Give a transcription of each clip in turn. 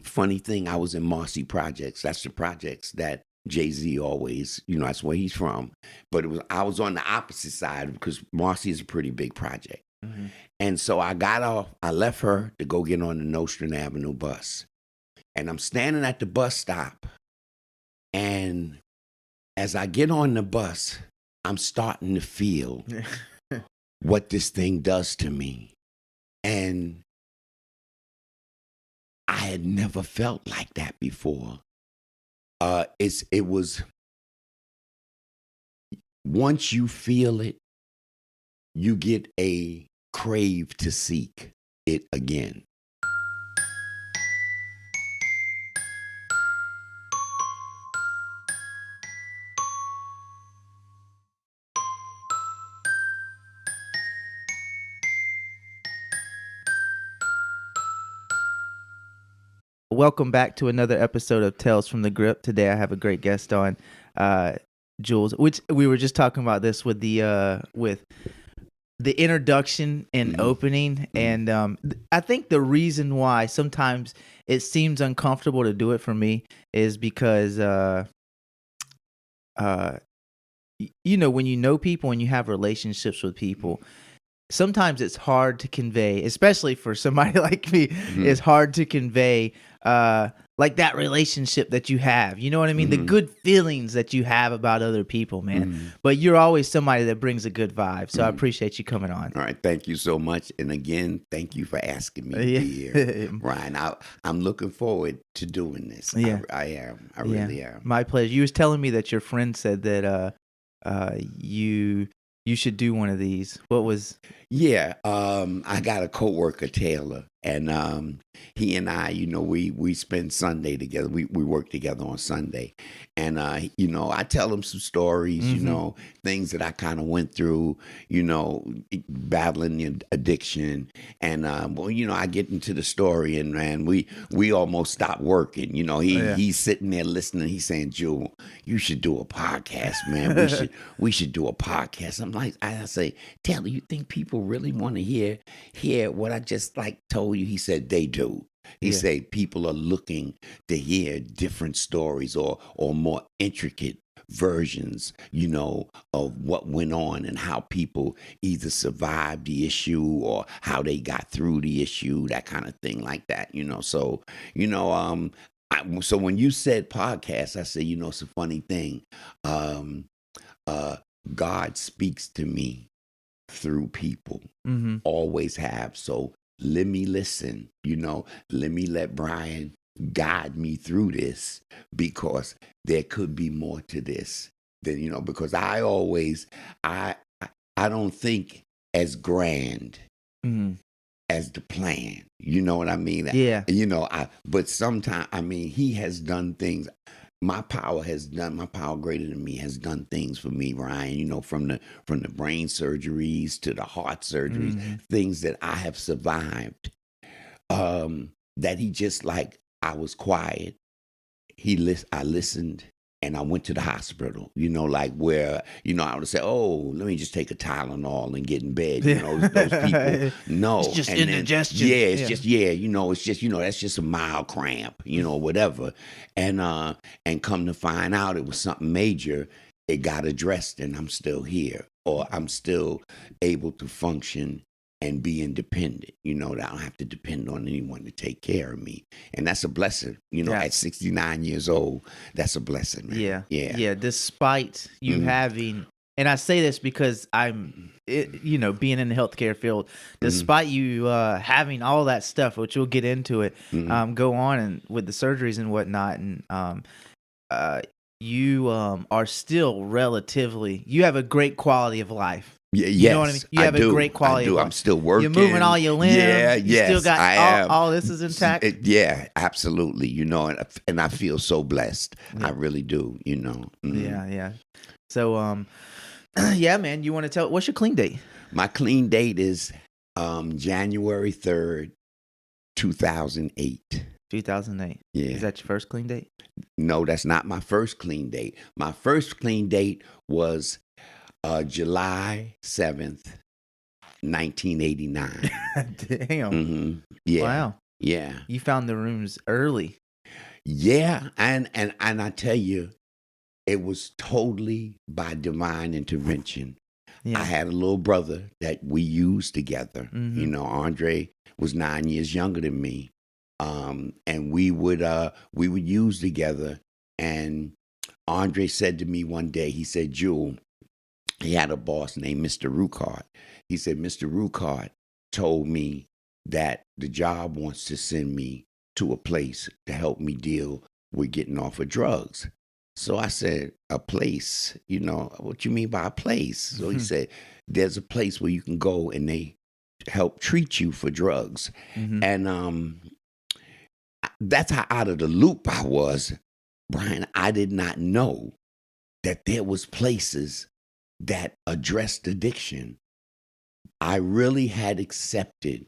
funny thing, I was in Marcy Projects. That's the projects that Jay-Z always, that's where he's from. But I was on the opposite side because Marcy is a pretty big project. Mm-hmm. And so I got off, I left her to go get on the Nostrand Avenue bus. And I'm standing at the bus stop. And as I get on the bus, I'm starting to feel what this thing does to me. And I had never felt like that before. It was, once you feel it, you get a crave to seek it again. Welcome back to another episode of Tales from the Grip. Today I have a great guest on, Jules, which we were just talking about this with the introduction and opening. And I think the reason why sometimes it seems uncomfortable to do it for me is because, when you know people and you have relationships with people, sometimes it's hard to convey, especially for somebody like me, it's hard to convey like that relationship that you have. You know what I mean? The good feelings that you have about other people, man. But you're always somebody that brings a good vibe. So I appreciate you coming on. All right. Thank you so much. And again, thank you for asking me to be here. Ryan, I'm looking forward to doing this. Yeah. I am. I really am. My pleasure. You was telling me that your friend said that you should do one of these. What was? Yeah, I got a coworker, Taylor, and he and I, we spend Sunday together. We work together on Sunday, and I tell him some stories, things that I kind of went through, battling the addiction, and I get into the story, and man, we almost stopped working. He's sitting there listening. He's saying, "Jewel, you should do a podcast, man. We should do a podcast." I'm like, I say, Taylor, you think people really want to hear what I just told you? He said they do. He said people are looking to hear different stories or more intricate versions, of what went on and how people either survived the issue or how they got through the issue, that kind of thing like that, So, so when you said podcast, I said, it's a funny thing. God speaks to me through people, always have. So let me listen, let me let Brian guide me through this, because there could be more to this than, because I don't think as grand as the plan, you know what I mean? Yeah. But sometimes, he has done things. My power greater than me has done things for me, Ryan, from the brain surgeries to the heart surgeries, things that I have survived, that he just I was quiet. I listened, and I went to the hospital, where, I would say, oh, let me just take a Tylenol and get in bed. Those people, no. It's just and indigestion. Then, it's just, that's just a mild cramp, whatever. And come to find out it was something major. It got addressed, and I'm still here, or I'm still able to function and be independent, that I don't have to depend on anyone to take care of me. And that's a blessing, at 69 years old, that's a blessing, man. Yeah. Despite you having, and I say this because being in the healthcare field, despite you having all that stuff, which we'll get into it, go on and with the surgeries and whatnot, and you are still relatively, you have a great quality of life. Yeah, you know what I mean? You have a great quality of life. I'm still working. You're moving all your limbs. Yeah, you still got I am. All this is intact. Yeah, absolutely. And I feel so blessed. I really do. Yeah. So, yeah, man. You want to tell? What's your clean date? My clean date is January 3rd, 2008. 2008. Yeah. Is that your first clean date? No, that's not my first clean date. My first clean date was July 7th, 1989. Damn. Yeah. Wow. Yeah. You found the rooms early. Yeah. And I tell you, it was totally by divine intervention. I Yeah. had a little brother that we used together. You Mhm. know, Andre was 9 years younger than me. And we would use together. And Andre said to me one day, he said, Jewel, he had a boss named Mr. Rucart. He said, Mr. Rucart told me that the job wants to send me to a place to help me deal with getting off of drugs. So I said, a place? You know, what you mean by a place? So he Mhm. said, there's a place where you can go and they help treat you for drugs. Mhm. And that's how out of the loop I was, Brian. I did not know that there was places that addressed addiction. I really had accepted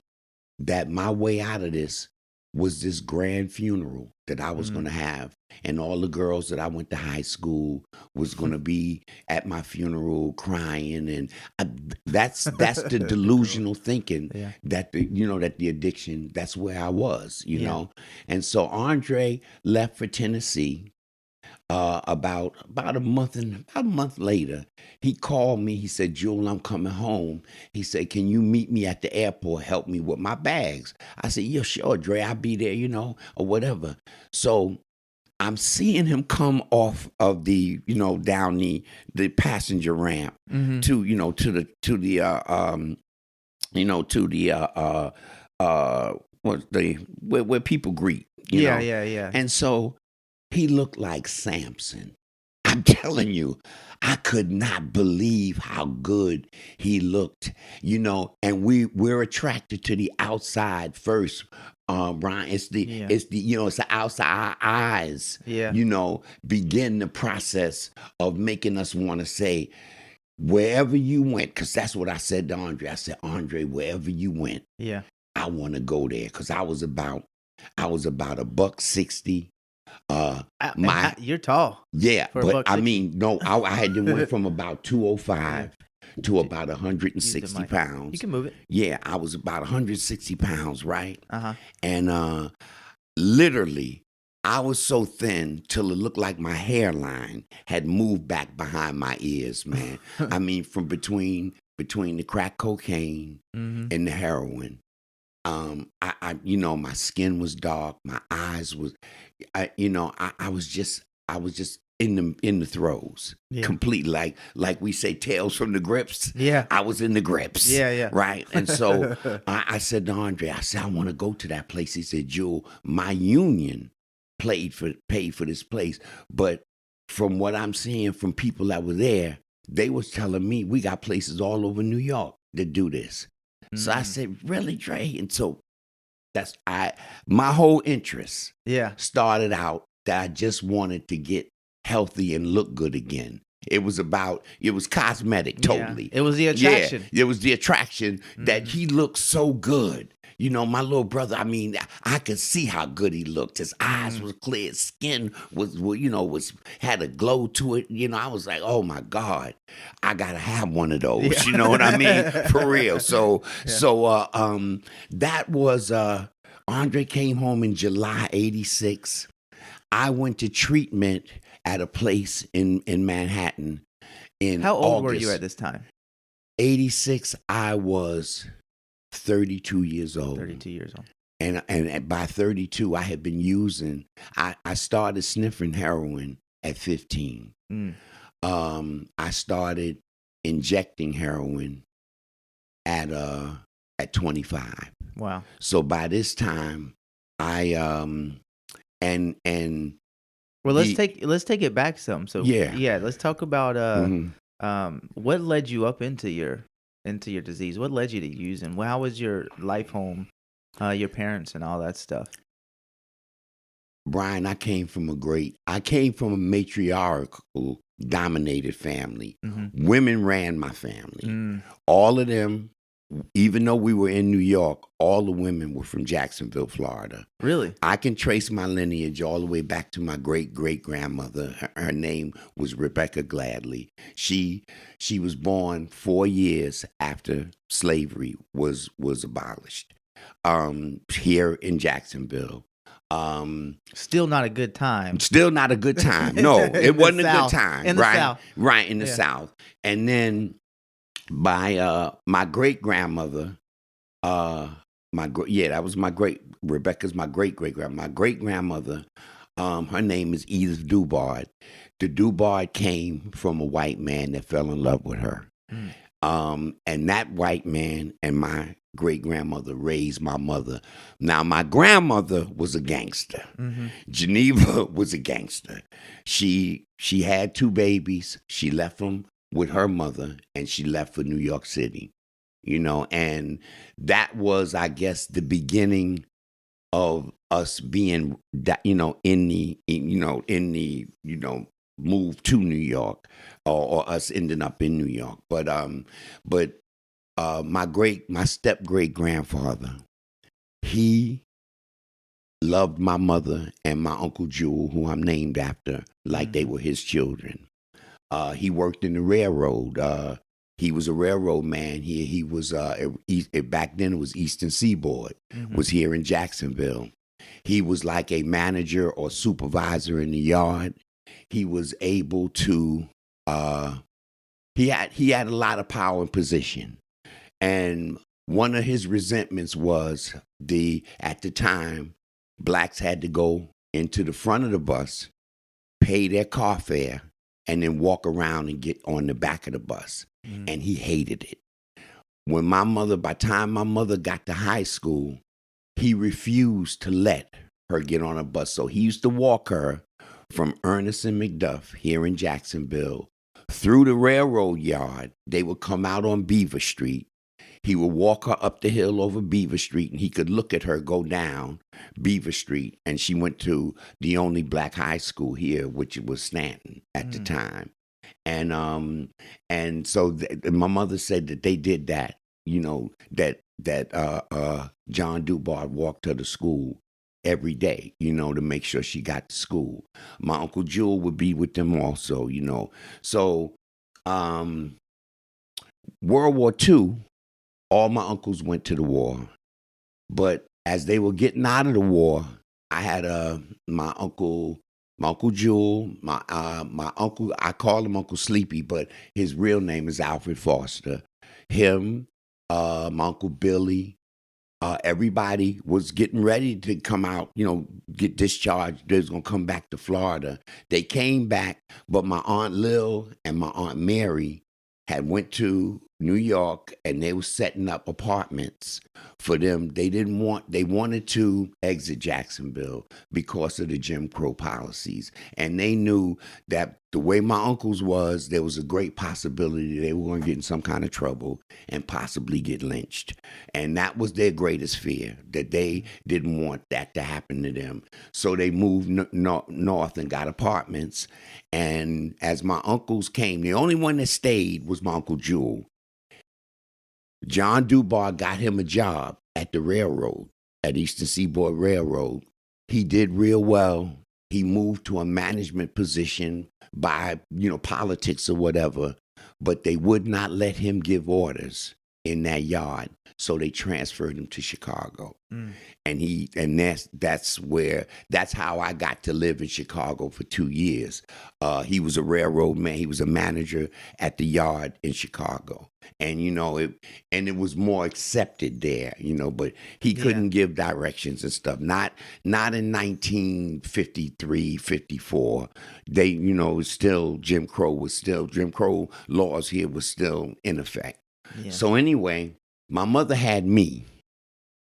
that my way out of this was this grand funeral that I was going Mm. to have, and all the girls that I went to high school was going to be at my funeral crying, and I, that's the The girls. delusional thinking Yeah. that that the addiction, that's where I was, Yeah. and so Andre left for Tennessee. About a month later, he called me. He said, Jewel, I'm coming home. He said, can you meet me at the airport, help me with my bags? I said, yeah, sure, Dre, I'll be there, or whatever. So I'm seeing him come off of the, down the passenger ramp Mhm. to, to the what the where people greet. Yeah. Yeah. And so he looked like Samson. I'm telling you, I could not believe how good he looked, and we're attracted to the outside first. Brian, Yeah. it's the outside our eyes, Yeah. begin the process of making us want to say, wherever you went, because that's what I said to Andre. I said, Andre, wherever you went, Yeah. I want to go there, because I was about $1.60. My You're tall Yeah, for a but buck I 60. mean, no, I had to went from about Yeah. 205 to J- about Use 160 the mic. You pounds. can move it. Yeah, I was about 160 pounds, right? Uh-huh. And literally, I was so thin till it looked like my hairline had moved back behind my ears, man. I mean, from between the crack cocaine Mhm. and the heroin. My skin was dark, my eyes was, I was just in the throes, Yeah. completely, like we say, tails from the grips. Yeah. I was in the grips, Yeah, yeah. right? And so I said to Andre, I said, I want to go to that place. He said, Jewel, my union paid for this place, but from what I'm seeing from people that were there, they was telling me we got places all over New York that do this. So I Mm. said, really, Dre? And so that's my whole interest Yeah. started out that I just wanted to get healthy and look good again. It was cosmetic, Yeah. totally. It was the Yeah, attraction. it was the attraction that Mhm. he looked so good. My little brother, I mean, I could see how good he looked. His eyes Mhm. was clear, his skin was had a glow to it. I was like, oh my God, I gotta have one of those. Yeah. You know what I mean? For real. So Yeah. so that was Andre came home in July '86. I went to treatment at a place in Manhattan in How old were you at August this time? '86. I was 32 years old. 32 years old. And by 32, I had been using, I started sniffing heroin at 15. Mm. I started injecting heroin at 25. Wow. So by this time, I and Well, the let's take it back some. So yeah. yeah, let's talk about Mhm. what led you up into your disease? What led you to using? How was your life home, your parents and all that stuff? Brian, I came from a matriarchal dominated family. Mhm. Women ran my family. Mm. All of them, even though we were in New York, all the women were from Jacksonville, Florida. Really? I can trace my lineage all the way back to my great great grandmother. Her name was Rebecca Gladly. She was born 4 years after slavery was abolished. here in Jacksonville. Still not a good time. Still not a good time. No, In it the wasn't a good South. time. In the Right, South. right in the Yeah. South. And then my great grandmother, that was my great Rebecca's my great grandmother. My great grandmother, her name is Edith Dubard. The Dubard came from a white man that fell in love with her. And that white man and my great grandmother raised my mother. Now, my grandmother was a gangster. Geneva was a gangster. She had 2 babies. She left them with her mother, and she left for New York City. And that was, I guess, the beginning of us being that, in the move to New York, or us ending up in New York. But my step great grandfather, he loved my mother and my Uncle Jewel, who I'm named after, like they were his children. He worked in the railroad. He was a railroad man. He was back then it was Eastern Seaboard, was here in Jacksonville. He was like a manager or supervisor in the yard. He was able to he had a lot of power and position. And one of his resentments was at the time, blacks had to go into the front of the bus, pay their car fare, and then walk around and get on the back of the bus. And he hated it. By the time my mother got to high school, he refused to let her get on a bus. So he used to walk her from Ernest and McDuff here in Jacksonville through the railroad yard. They would come out on Beaver Street. He would walk her up the hill over Beaver Street, and he could look at her go down Beaver Street. And she went to the only black high school here, which was Stanton at the time. And so my mother said that they did that, that John Dubard walked her to school every day, to make sure she got to school. My Uncle Jewel would be with them also, So World War II, all my uncles went to the war. But as they were getting out of the war, I had my uncle Jewel, my uncle, I call him Uncle Sleepy, but his real name is Alfred Foster. Him, my Uncle Billy, everybody was getting ready to come out, get discharged. They was going to come back to Florida. They came back, but my Aunt Lil and my Aunt Mary had went to New York, and they were setting up apartments for them. They wanted to exit Jacksonville because of the Jim Crow policies. And they knew that the way my uncles was, there was a great possibility they were going to get in some kind of trouble and possibly get lynched. And that was their greatest fear, that they didn't want that to happen to them. So they moved north and got apartments. And as my uncles came, the only one that stayed was my Uncle Jewel. John Dubard got him a job at the railroad, at Eastern Seaboard Railroad. He did real well. He moved to a management position by, politics or whatever, but they would not let him give orders in that yard. So they transferred him to Chicago. And that's how I got to live in Chicago for 2 years. He was a railroad man. He was a manager at the yard in Chicago. And, it was more accepted there, but he couldn't give directions and stuff. Not in 1953, 54. They, still Jim Crow laws here was still in effect. Yeah. So anyway, my mother had me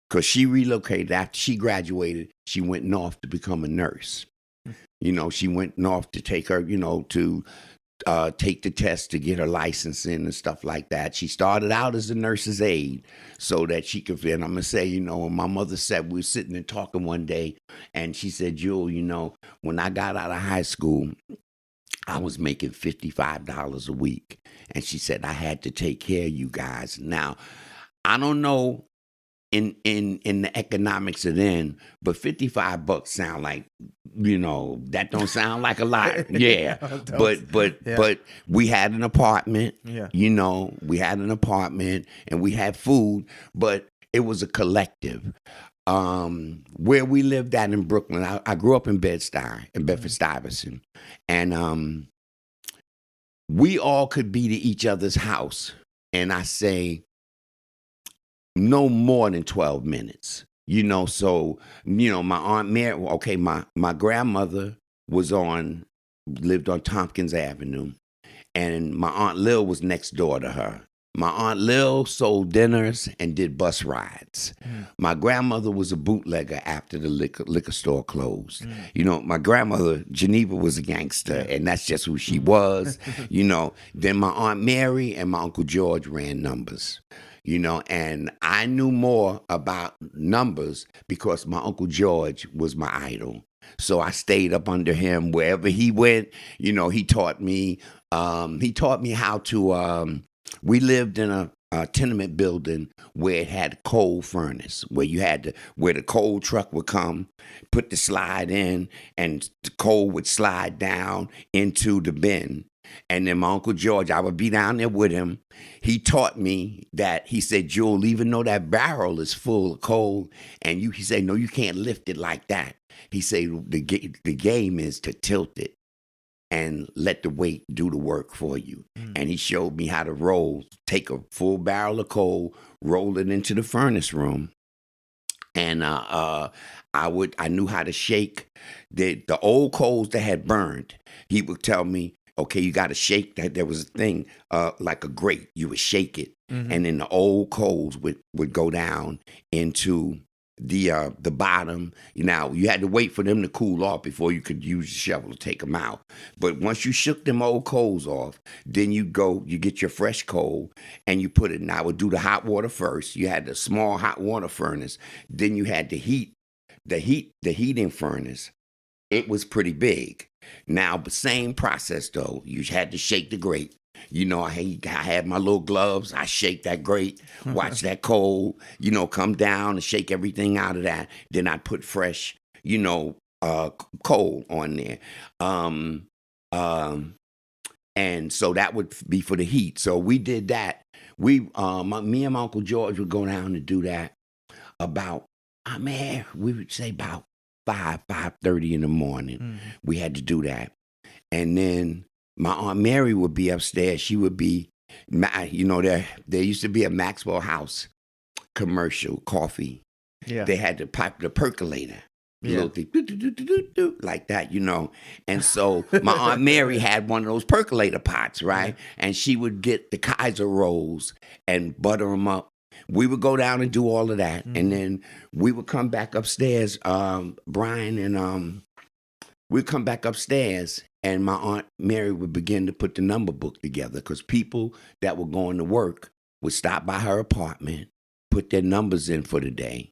because she relocated after she graduated. She went north to become a nurse. She went north to take her, to take the test to get her licensing and stuff like that. She started out as a nurse's aide so that she could fit. I'm going to say, my mother said, we were sitting and talking one day, and she said, Jewel, when I got out of high school, I was making $55 a week. And she said, I had to take care of you guys. Now, I don't know in the economics of then, but $55 sound like, that don't sound like a lot. Yeah. But we had an apartment. Yeah. We had an apartment and we had food, but it was a collective. Where we lived at in Brooklyn, I grew up in Bedford-Stuyvesant, and we all could be to each other's house, and I say no more than 12 minutes. So my Aunt Mary. Okay, my grandmother lived on Tompkins Avenue, and my Aunt Lil was next door to her. My Aunt Lil sold dinners and did bus rides. My grandmother was a bootlegger after the liquor store closed. My grandmother, Geneva, was a gangster, and that's just who she was. Then my Aunt Mary and my Uncle George ran numbers. And I knew more about numbers because my Uncle George was my idol. So I stayed up under him wherever he went. He taught me. He taught me how to. We lived in a tenement building where it had a coal furnace, where the coal truck would come, put the slide in, and the coal would slide down into the bin. And then my Uncle George, I would be down there with him. He taught me that. He said, Jewel, even though that barrel is full of coal, he said, no, you can't lift it like that. He said, the game is to tilt it and let the weight do the work for you. And he showed me how to take a full barrel of coal, roll it into the furnace room. And I knew how to shake the old coals that had burned. He would tell me, okay, you got to shake that. There was a thing like a grate. You would shake it, and then the old coals would go down into the bottom. Now you had to wait for them to cool off before you could use the shovel to take them out. But once you shook them old coals off, then you get your fresh coal and you put it. Now I would do the hot water first. You had the small hot water furnace. Then you had the heating furnace. It was pretty big. Now the same process though. You had to shake the grate. I had my little gloves. I shake that grate, watch that coal, come down and shake everything out of that. Then I'd put fresh, coal on there. And so that would be for the heat. So we did that. Me and my Uncle George would go down and do that about, we would say about 5:30 in the morning. We had to do that. And then my Aunt Mary would be upstairs. She would be, there used to be a Maxwell House commercial, coffee. Yeah. They had the percolator. Little thing, like that, And so my Aunt Mary had one of those percolator pots, right? And she would get the Kaiser rolls and butter them up. We would go down and do all of that. And then we would come back upstairs, Brian, and we'd come back upstairs. And my Aunt Mary would begin to put the number book together because people that were going to work would stop by her apartment, put their numbers in for the day.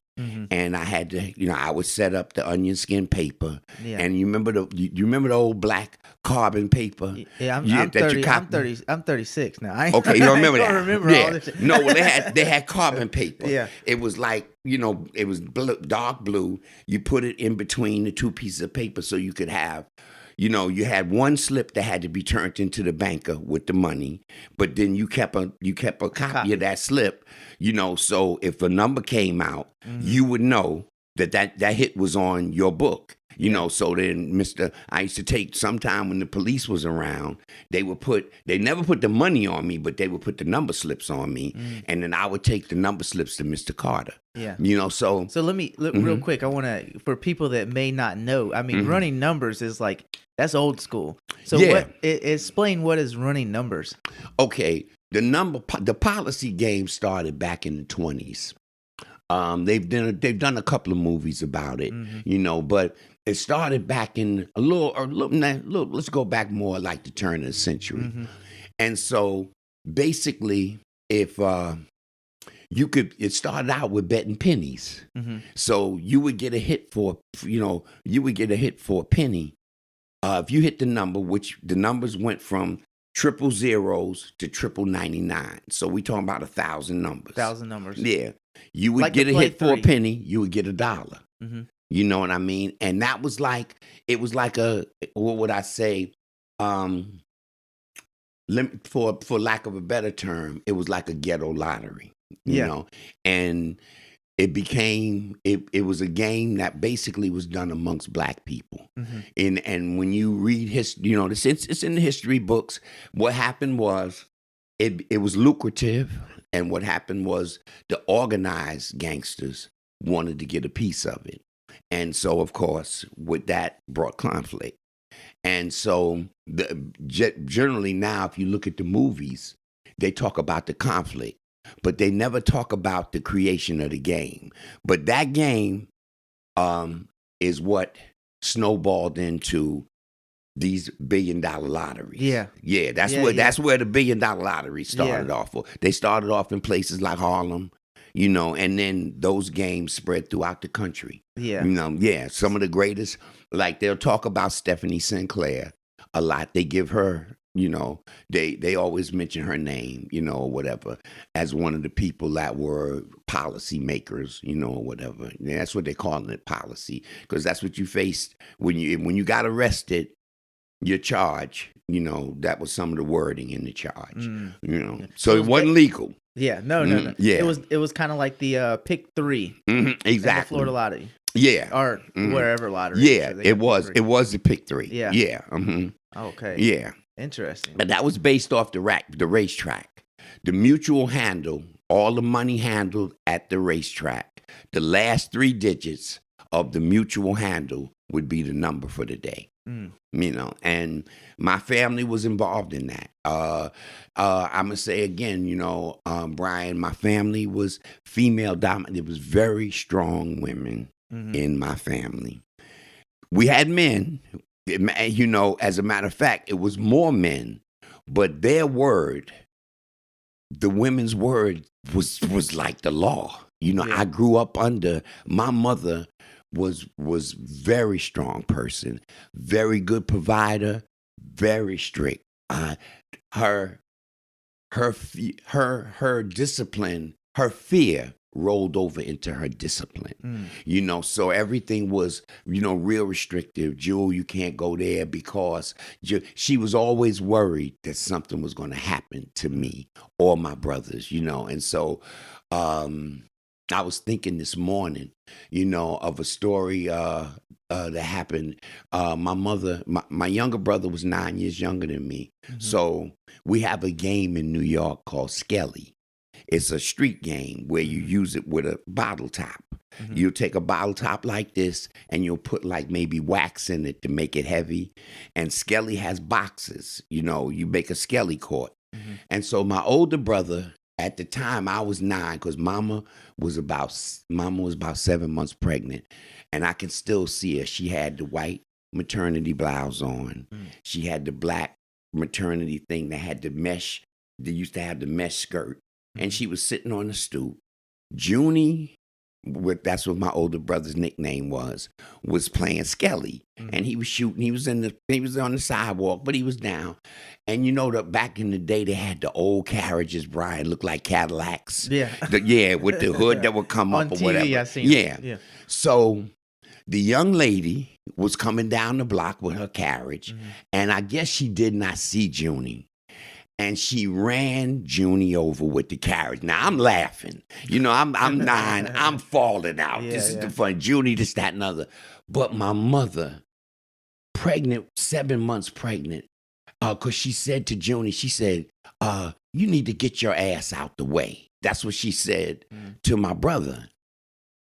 And I had to, I would set up the onion skin paper. Yeah. And you remember the old black carbon paper? Yeah, I'm 36 now. Okay, you don't remember that? I don't remember all this. No, well, they had carbon paper. Yeah. It was like, it was dark blue. You put it in between the two pieces of paper so you could have, you had one slip that had to be turned into the banker with the money, but then you kept a copy of that slip, so if a number came out, you would know that hit was on your book. So then I used to take sometime when the police was around, they never put the money on me, but they would put the number slips on me. And then I would take the number slips to Mr. Carter. Yeah. So let me, real quick, I want to, for people that may not know, running numbers is like, that's old school. So explain what is running numbers. Okay. The policy game started back in the 20s. They've done a couple of movies about it, but it started back in a little, let's go back more like the turn of the century. And so basically, if it started out with betting pennies. So you would get a hit for a penny. If you hit the number, which the numbers went from triple zeros to triple 99. So we talking about 1,000 numbers. 1,000 numbers. Yeah. You would get a hit for a penny, you would get $1. You know what I mean? And that was like, it was like what would I say? For lack of a better term, it was like a ghetto lottery, you know? And it was a game that basically was done amongst black people. Mm-hmm. And when you read history, it's in the history books. What happened was it was lucrative, and what happened was the organized gangsters wanted to get a piece of it. And so, of course, with that brought conflict. And so, generally now, if you look at the movies, they talk about the conflict, but they never talk about the creation of the game. But that game is what snowballed into these $1 billion lotteries. Yeah. That's Yeah, where yeah. that's where the $1 billion lottery started off. They started off in places like Harlem, and then those games spread throughout the country. Yeah. Some of the greatest, like they'll talk about Stephanie Sinclair a lot. They give her, they always mention her name, or whatever, as one of the people that were policy makers, or whatever. Yeah, that's what they're calling it, policy, because that's what you faced when you got arrested. Your charge, that was some of the wording in the charge, so it wasn't legal. Yeah, no. Yeah. It was kind of like the pick 3 Exactly. in the Florida lottery. Yeah. Or wherever lottery. Yeah, it was the pick 3. Yeah. Yeah. Okay. Yeah. Interesting. But that was based off the racetrack. The mutual handle, all the money handled at the racetrack. The last 3 digits of the mutual handle would be the number for the day. And my family was involved in that. I'm going to say again, Brian, my family was female dominant. There was very strong women in my family. We had men, as a matter of fact, it was more men, but their word, the women's word was like the law. I grew up under my mother. Was very strong person, very good provider, very strict. Her discipline, her fear rolled over into her discipline. So everything was, real restrictive. Jewel, you can't go there because she was always worried that something was going to happen to me or my brothers, and so I was thinking this morning, of a story that happened. My mother, my younger brother was 9 years younger than me. So we have a game in New York called Skelly. It's a street game where you use it with a bottle top. You'll take a bottle top like this and you'll put like maybe wax in it to make it heavy. And Skelly has boxes, you make a Skelly court. And so my older brother, at the time, I was 9 because Mama was about 7 months pregnant, and I can still see her. She had the white maternity blouse on. She had the black maternity thing that had the mesh. They used to have the mesh skirt, and she was sitting on the stoop. Junie, that's what my older brother's nickname was playing Skelly, and he was shooting. He was on the sidewalk, but he was down. And that back in the day, they had the old carriages, Brian, looked like Cadillacs. Yeah. With the hood that would come up on or TV, whatever. I seen it. Yeah. So the young lady was coming down the block with her carriage, and I guess she did not see Junie. And she ran Junie over with the carriage. Now I'm laughing. I'm 9. I'm falling out. This is the fun. Junie, this, that, and other. But my mother, pregnant, 7 months pregnant, because she said to Junie, she said, you need to get your ass out the way. That's what she said to my brother.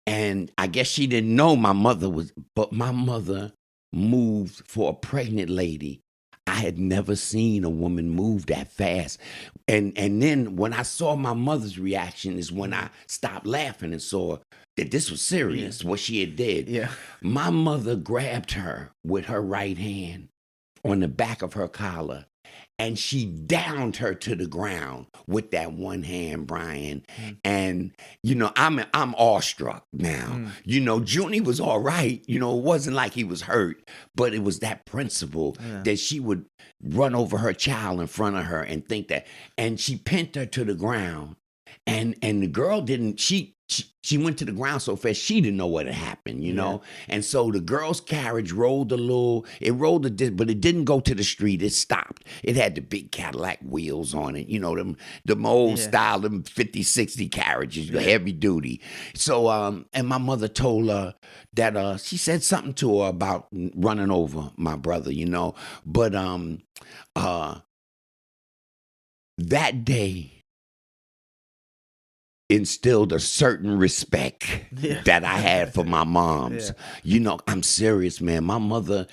And I guess she didn't know but my mother moved for a pregnant lady. I had never seen a woman move that fast. And then when I saw my mother's reaction is when I stopped laughing and saw that this was serious, what she had did. Yeah. My mother grabbed her with her right hand on the back of her collar, and she downed her to the ground with that one hand, Brian. And, I'm awestruck now. Junie was all right. It wasn't like he was hurt, but it was that principle that she would run over her child in front of her and think that. And she pinned her to the ground and the girl didn't. She went to the ground so fast she didn't know what had happened, you Yeah. know. And so the girl's carriage rolled a little. It rolled but it didn't go to the street. It stopped. It had the big Cadillac wheels on it, you know, them old Yeah. style, them 50, 60 carriages, Yeah. heavy duty. So and my mother told her that she said something to her about running over my brother, you know. But uh that day instilled a certain respect Yeah. that I had for my moms. Yeah. You know, I'm serious, man. My mother,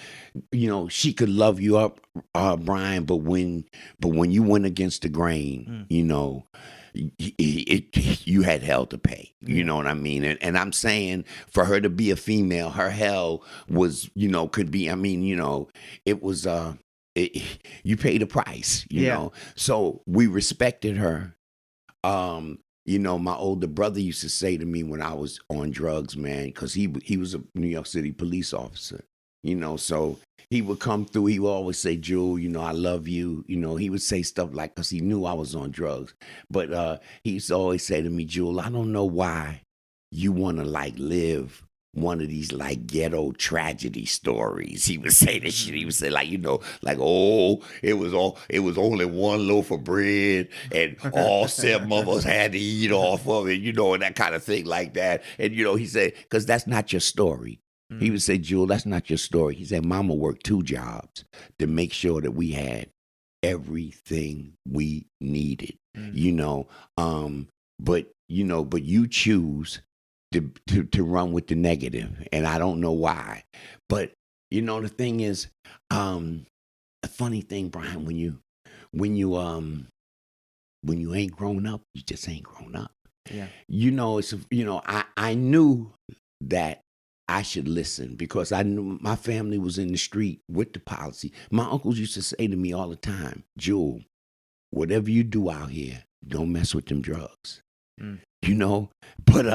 you know, she could love you up, Brian, but when you went against the grain, you know, you had hell to pay. You Yeah. know what I mean? And I'm saying for her to be a female, her hell was, you know, could be. I mean, you know, it was. You paid a price. You Yeah. know, so we respected her. You know, my older brother used to say to me when I was on drugs, man, because he was a New York City police officer, you know, so he would come through. He would always say, Jewel, you know, I love you. You know, he would say stuff like, because he knew I was on drugs. But he used to always say to me, Jewel, I don't know why you want to like live one of these like ghetto tragedy stories. He would say this shit. He would say like, you know, like, oh, it was only one loaf of bread and all seven of us had to eat off of it, you know, and that kind of thing like that. And, you know, he said, because that's not your story. He would say, Jewel, that's not your story. He said, Mama worked 2 jobs to make sure that we had everything we needed, you know. But you choose to run with the negative, and I don't know why. But you know, the thing is, a funny thing, Brian, when you ain't grown up, you just ain't grown up. Yeah. You know, I knew that I should listen because I knew my family was in the street with the policy. My uncles used to say to me all the time, Jewel, whatever you do out here, don't mess with them drugs. You know, but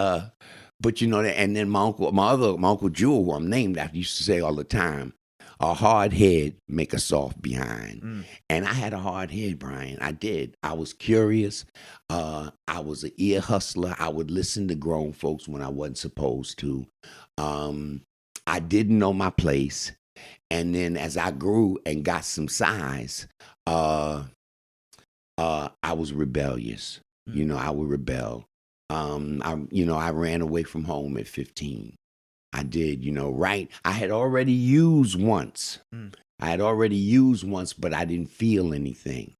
you know, and then my uncle Jewel, who I'm named after, used to say all the time, a hard head make a soft behind. And I had a hard head, Brian. I did. I was curious. I was an ear hustler. I would listen to grown folks when I wasn't supposed to. I didn't know my place. And then as I grew and got some size, I was rebellious. You know, I would rebel. I ran away from home at 15. I did, you know, right? I had already used once. But I didn't feel anything.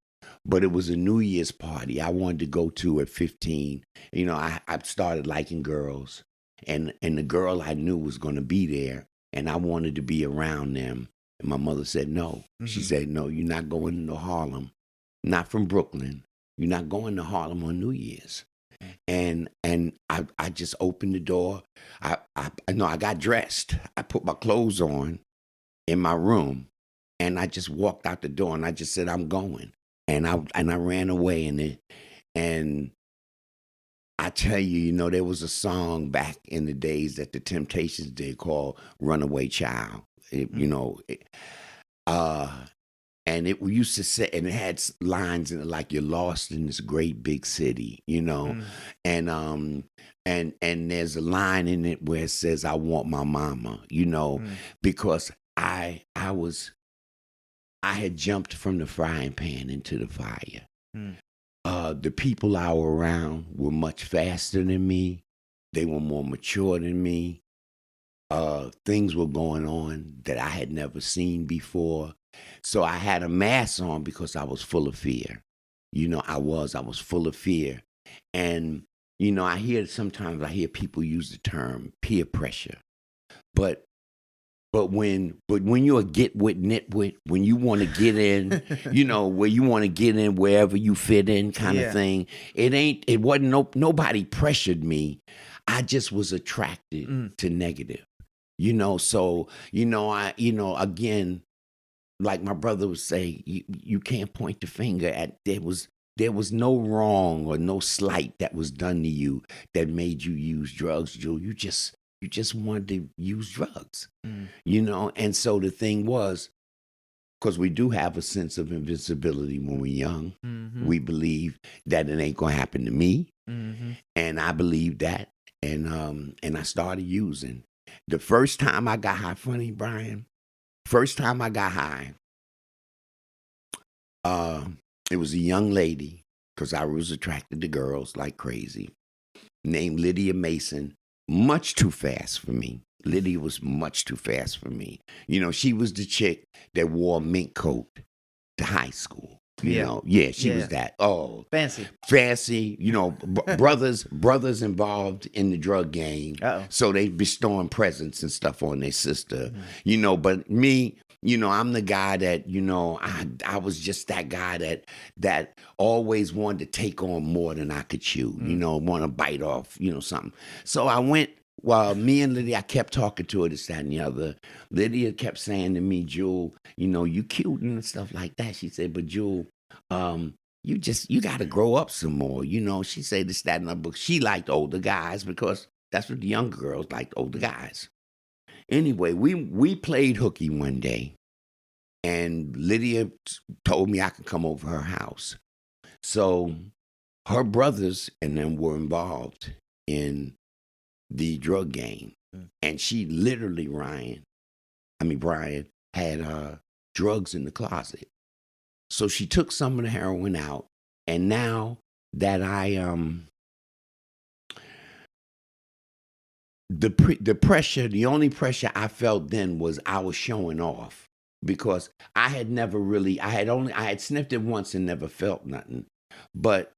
But it was a New Year's party I wanted to go to at 15. You know, I started liking girls, and the girl I knew was going to be there, and I wanted to be around them. And my mother said no. She said, no, you're not going to Harlem. Not from Brooklyn. You're not going to Harlem on New Year's. And I just opened the door. I got dressed. I put my clothes on in my room, and I just walked out the door, and I just said, I'm going. And I ran away, and I tell you, you know, there was a song back in the days that the Temptations did called "Runaway Child." You know, and it used to say, and it had lines in it like, "You're lost in this great big city," you know, and there's a line in it where it says, "I want my mama," you know, because I had jumped from the frying pan into the fire. The people I were around were much faster than me. They were more mature than me. Things were going on that I had never seen before. So I had a mask on because I was full of fear. You know, I was full of fear. And, you know, sometimes I hear people use the term peer pressure. But when you're a get with nitwit, when you want to get in, you know, where you want to get in wherever you fit in kind of thing, it wasn't nobody pressured me. I just was attracted to negative. You know, so, again, like my brother would say, you can't point the finger at, there was no wrong or no slight that was done to you that made you use drugs, Joe. You just wanted to use drugs, you know? And so the thing was, because we do have a sense of invincibility when we're young, we believe that it ain't going to happen to me. Mm-hmm. And I believed that. And I started using. The first time I got high, funny, Brian, first time I got high, uh, it was a young lady, because I was attracted to girls like crazy, named Lydia Mason, much too fast for me. Lydia was much too fast for me. You know, she was the chick that wore a mink coat to high school. You Yeah. know, yeah, she was Yeah. that. Oh, Fancy. fancy. You know, brothers involved in the drug game, Uh-oh. so they bestowing presents and stuff on their sister. Mhm. You know, but me, you know, I'm the guy that, you know, I was just that guy that always wanted to take on more than I could chew. You know, want to bite off, you know, something. So I went. Well, me and Lydia, I kept talking to her, this, that, and the other. Lydia kept saying to me, Jewel, you know, you cute and stuff like that. She said, but Jewel, you got to grow up some more. You know, she said this, that, and the book. She liked older guys because that's what the younger girls liked, older guys. Anyway, we played hooky one day, and Lydia told me I could come over her house. So her brothers and them were involved in the drug game. And she literally, Brian, had drugs in the closet. So she took some of the heroin out. And now that the only pressure I felt then was I was showing off, because I had never really, I had sniffed it once and never felt nothing. But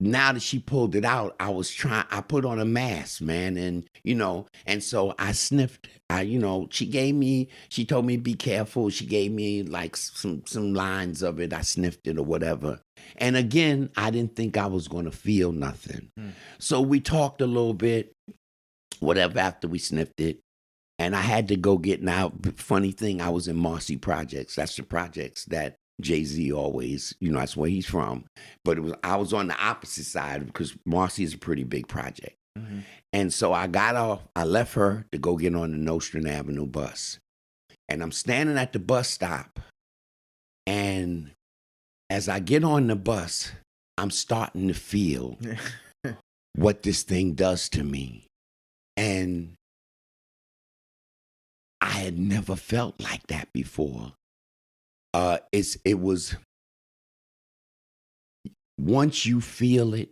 now that she pulled it out, I put on a mask, man. And, you know, and so I sniffed, she told me, be careful. She gave me like some lines of it. I sniffed it or whatever. And again, I didn't think I was going to feel nothing. So we talked a little bit, whatever, after we sniffed it. And I had to go get, now, funny thing, I was in Marcy Projects. That's the projects that Jay-Z always, you know, that's where he's from. But I was on the opposite side, because Marcy is a pretty big project. Mm-hmm. And so I got off, I left her to go get on the Nostrand Avenue bus. And I'm standing at the bus stop. And as I get on the bus, I'm starting to feel what this thing does to me. And I had never felt like that before. It was, once you feel it,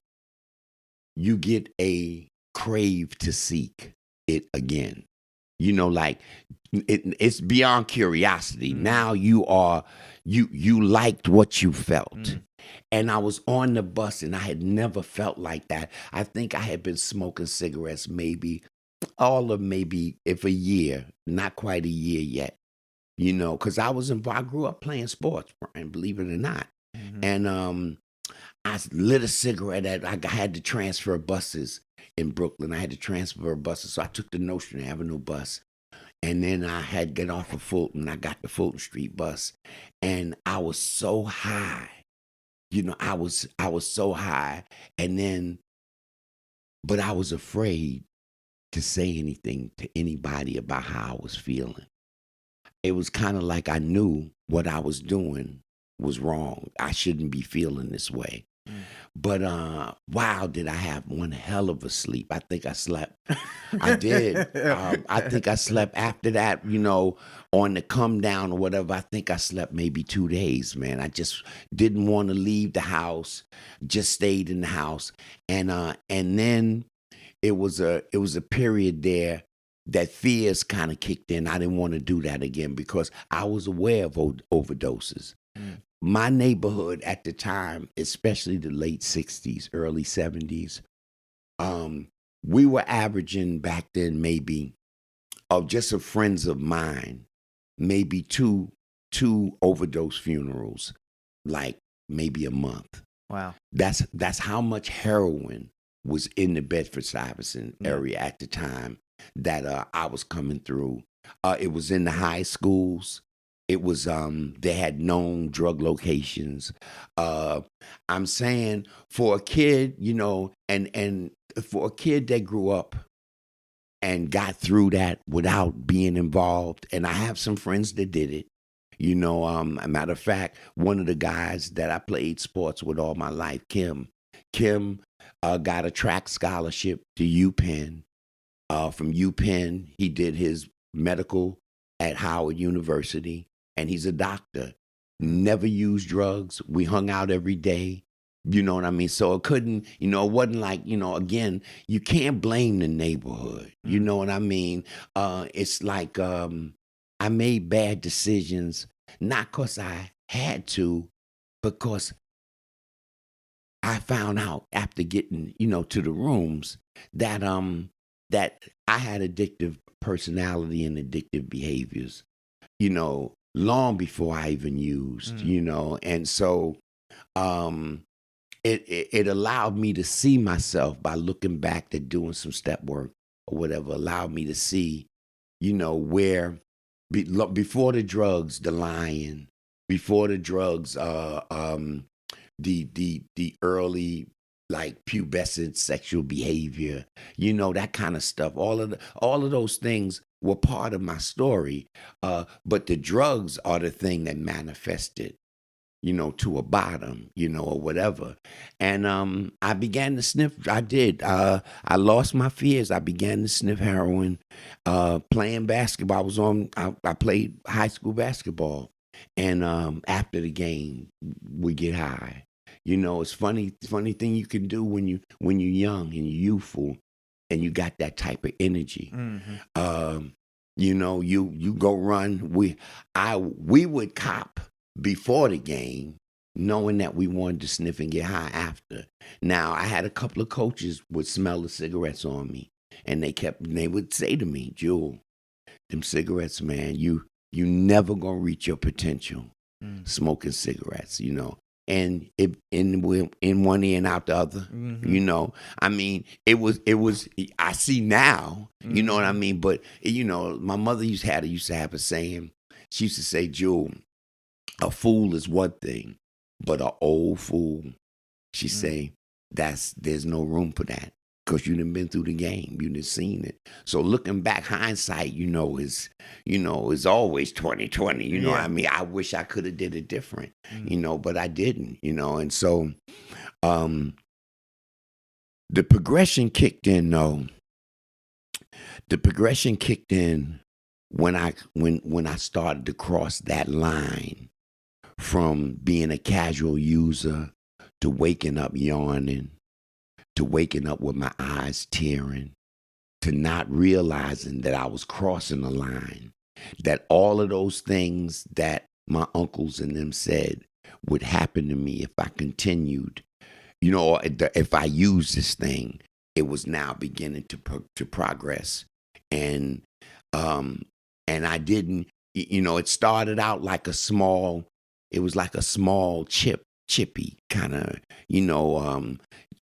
you get a crave to seek it again. You know, like it's beyond curiosity. Now you liked what you felt. And I was on the bus and I had never felt like that. I think I had been smoking cigarettes maybe if a year, not quite a year yet. You know, because I grew up playing sports, Brian, believe it or not. Mm-hmm. And I lit a cigarette. I had to transfer buses in Brooklyn. I had to transfer buses. So I took the Nostrand Avenue bus. And then I had to get off of Fulton. I got the Fulton Street bus. And I was so high. You know, I was so high. And then, but I was afraid to say anything to anybody about how I was feeling. It was kind of like I knew what I was doing was wrong. I shouldn't be feeling this way. But wow, did I have one hell of a sleep. I think I slept. I did. I think I slept after that, you know, on the come down or whatever. I think I slept maybe 2 days, man. I just didn't want to leave the house, just stayed in the house. And then it was a period there that fears kind of kicked in. I didn't want to do that again because I was aware of overdoses. My neighborhood at the time, especially the late 60s, early 70s, we were averaging back then maybe, of just of friends of mine, maybe two overdose funerals, like maybe a month. Wow. That's how much heroin was in the Bedford-Stuyvesant area at the time that I was coming through. It was in the high schools. It was they had known drug locations. I'm saying for a kid, you know, and for a kid that grew up and got through that without being involved, and I have some friends that did it. You know, a matter of fact, one of the guys that I played sports with all my life, Kim, got a track scholarship to UPenn. From UPenn, he did his medical at Howard University, and he's a doctor. Never used drugs. We hung out every day. You know what I mean? So it couldn't, it wasn't like, again, you can't blame the neighborhood. You know what I mean? It's like I made bad decisions, not because I had to, because I found out after getting, to the rooms that I had addictive personality and addictive behaviors, long before I even used, and so it allowed me to see myself by looking back at doing some step work or whatever, allowed me to see, where before the drugs, the lying, before the drugs, the early like pubescent sexual behavior, that kind of stuff. All of those things were part of my story. But the drugs are the thing that manifested, to a bottom, or whatever. And I began to sniff. I did. I lost my fears. I began to sniff heroin, playing basketball. I played high school basketball. And after the game, we get high. It's funny thing you can do when you're young and you're youthful and you got that type of energy. You go run. We would cop before the game, knowing that we wanted to sniff and get high after. Now, I had a couple of coaches would smell the cigarettes on me, and they would say to me, "Jewel, them cigarettes, man, you never gonna reach your potential smoking cigarettes, And in one ear and out the other, I mean, it was. I see now, you know what I mean. But my mother used to have a saying. She used to say, "Jewel, a fool is one thing, but an old fool," she say, there's no room for that. Because you done been through the game, you done seen it. So looking back, hindsight, is always 2020. You know what I mean? I wish I could have did it different, but I didn't, and so the progression kicked in though. The progression kicked in when I started to cross that line from being a casual user to waking up yawning, to waking up with my eyes tearing, to not realizing that I was crossing the line, that all of those things that my uncles and them said would happen to me if I continued, or if I used this thing, it was now beginning to progress. And I didn't, it started out like it was like a small chippy kind of,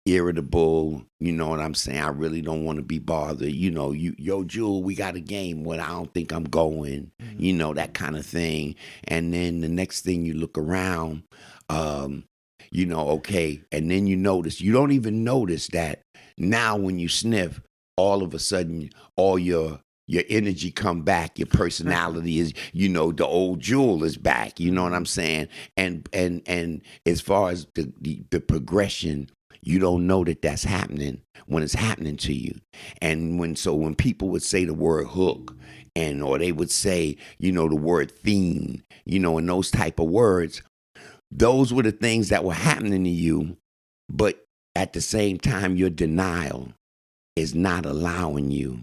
irritable, you know what I'm saying? I really don't want to be bothered. Yo, Jewel, we got a game. Well, I don't think I'm going, that kind of thing. And then the next thing you look around, okay. And then you don't even notice that now when you sniff, all of a sudden, all your energy come back, your personality is, the old Jewel is back, you know what I'm saying? And as far as the progression, you don't know that that's happening when it's happening to you. And when people would say the word hook or they would say, the word fiend, and those type of words, those were the things that were happening to you. But at the same time, your denial is not allowing you,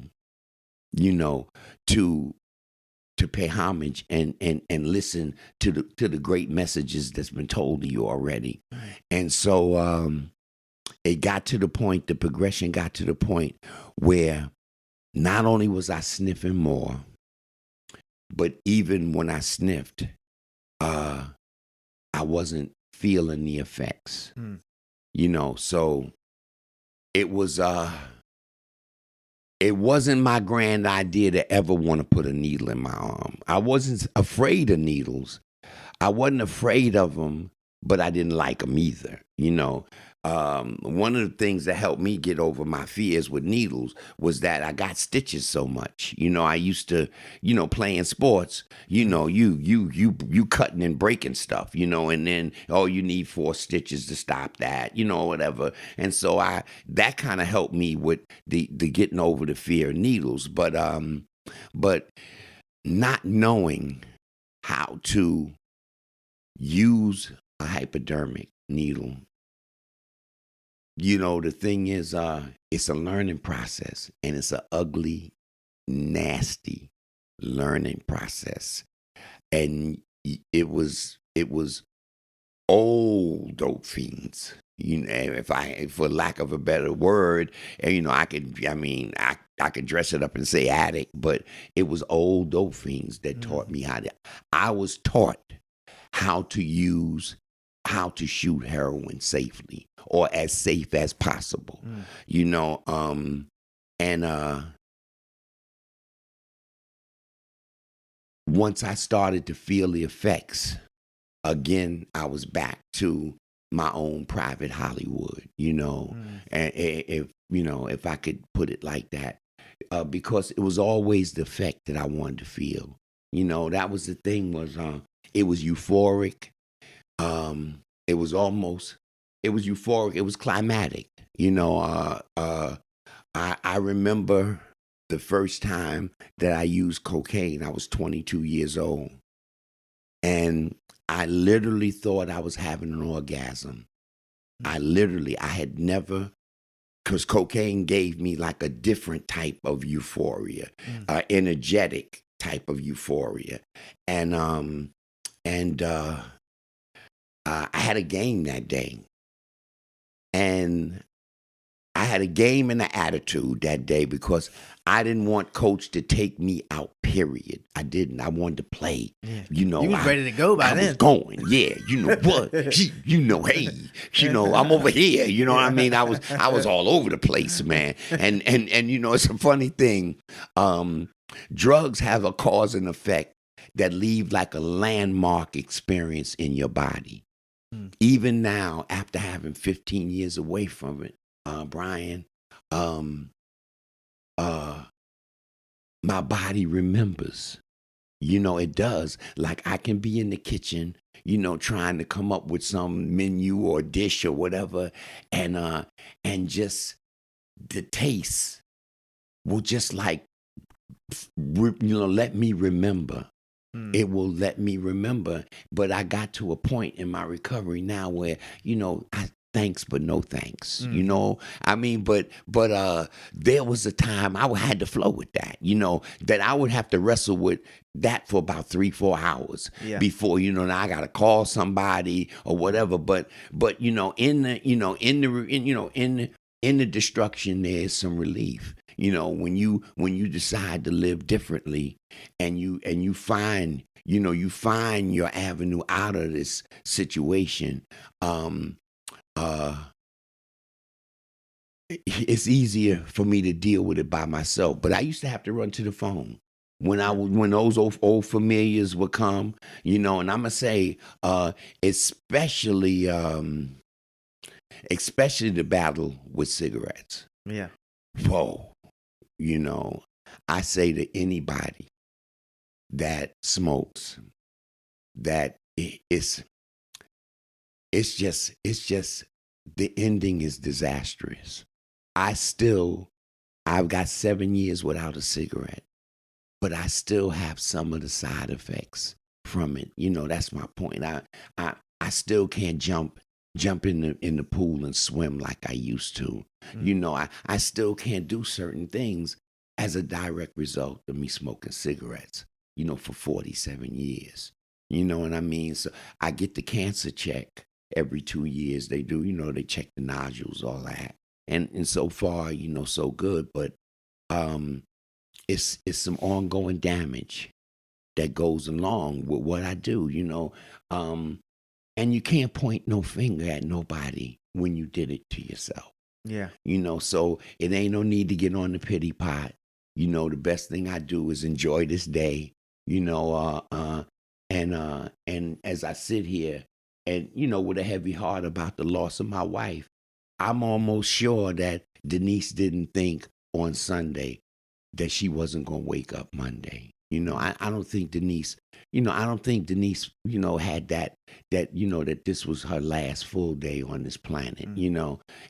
to pay homage and listen to the great messages that's been told to you already. And so it got to the point, the progression got to the point where not only was I sniffing more, but even when I sniffed, I wasn't feeling the effects. So it wasn't my grand idea to ever want to put a needle in my arm. I wasn't afraid of needles. I wasn't afraid of them, but I didn't like them either, one of the things that helped me get over my fears with needles was that I got stitches so much. I used to, playing sports, you cutting and breaking stuff, and then you need 4 stitches to stop that, whatever. And so that kind of helped me with the getting over the fear of needles, but not knowing how to use a hypodermic needle. The thing is, it's a learning process, and it's an ugly, nasty learning process. And it was old dope fiends. For lack of a better word, and I could dress it up and say addict, but it was old dope fiends that taught me I was taught how to shoot heroin safely or as safe as possible, and once I started to feel the effects, again, I was back to my own private Hollywood, and if I could put it like that, because it was always the effect that I wanted to feel. That was the thing, was it was euphoric. It was euphoric. It was climatic. I remember the first time that I used cocaine. I was 22 years old, and I literally thought I was having an orgasm. I had never, because cocaine gave me like a different type of euphoria, energetic type of euphoria, and I had a game that day, and I had a game and an attitude that day because I didn't want coach to take me out, period. I didn't. I wanted to play. Yeah. You was ready to go by then. I was going. Yeah. You know what? Hey, I'm over here. You know what I mean? I was all over the place, man. And it's a funny thing. Drugs have a cause and effect that leave like a landmark experience in your body. Even now, after having 15 years away from it, Brian, my body remembers. It does. Like I can be in the kitchen, trying to come up with some menu or dish or whatever, and just the taste will just like, let me remember. It will let me remember. But I got to a point in my recovery now where, thanks, but no thanks. But there was a time I had to flow with that, that I would have to wrestle with that for about 3-4 hours before, now I got to call somebody or whatever. But in the destruction, there's some relief. When you decide to live differently, and you find your avenue out of this situation, it's easier for me to deal with it by myself. But I used to have to run to the phone when those old familiars would come, and I'm gonna say, especially the battle with cigarettes. Yeah. Whoa. I say to anybody that smokes that it's just the ending is disastrous. I've got 7 years without a cigarette, but I still have some of the side effects from it. That's my point. I still can't jump in the pool and swim like I used to. I still can't do certain things as a direct result of me smoking cigarettes, for 47 years. You know what I mean? So I get the cancer check every 2 years. They do, they check the nodules, all that. And so far, so good. But it's some ongoing damage that goes along with what I do, and you can't point no finger at nobody when you did it to yourself. Yeah. So it ain't no need to get on the pity pot. The best thing I do is enjoy this day, and as I sit here and, with a heavy heart about the loss of my wife, I'm almost sure that Denise didn't think on Sunday that she wasn't going to wake up Monday. I don't think Denise, had that this was her last full day on this planet,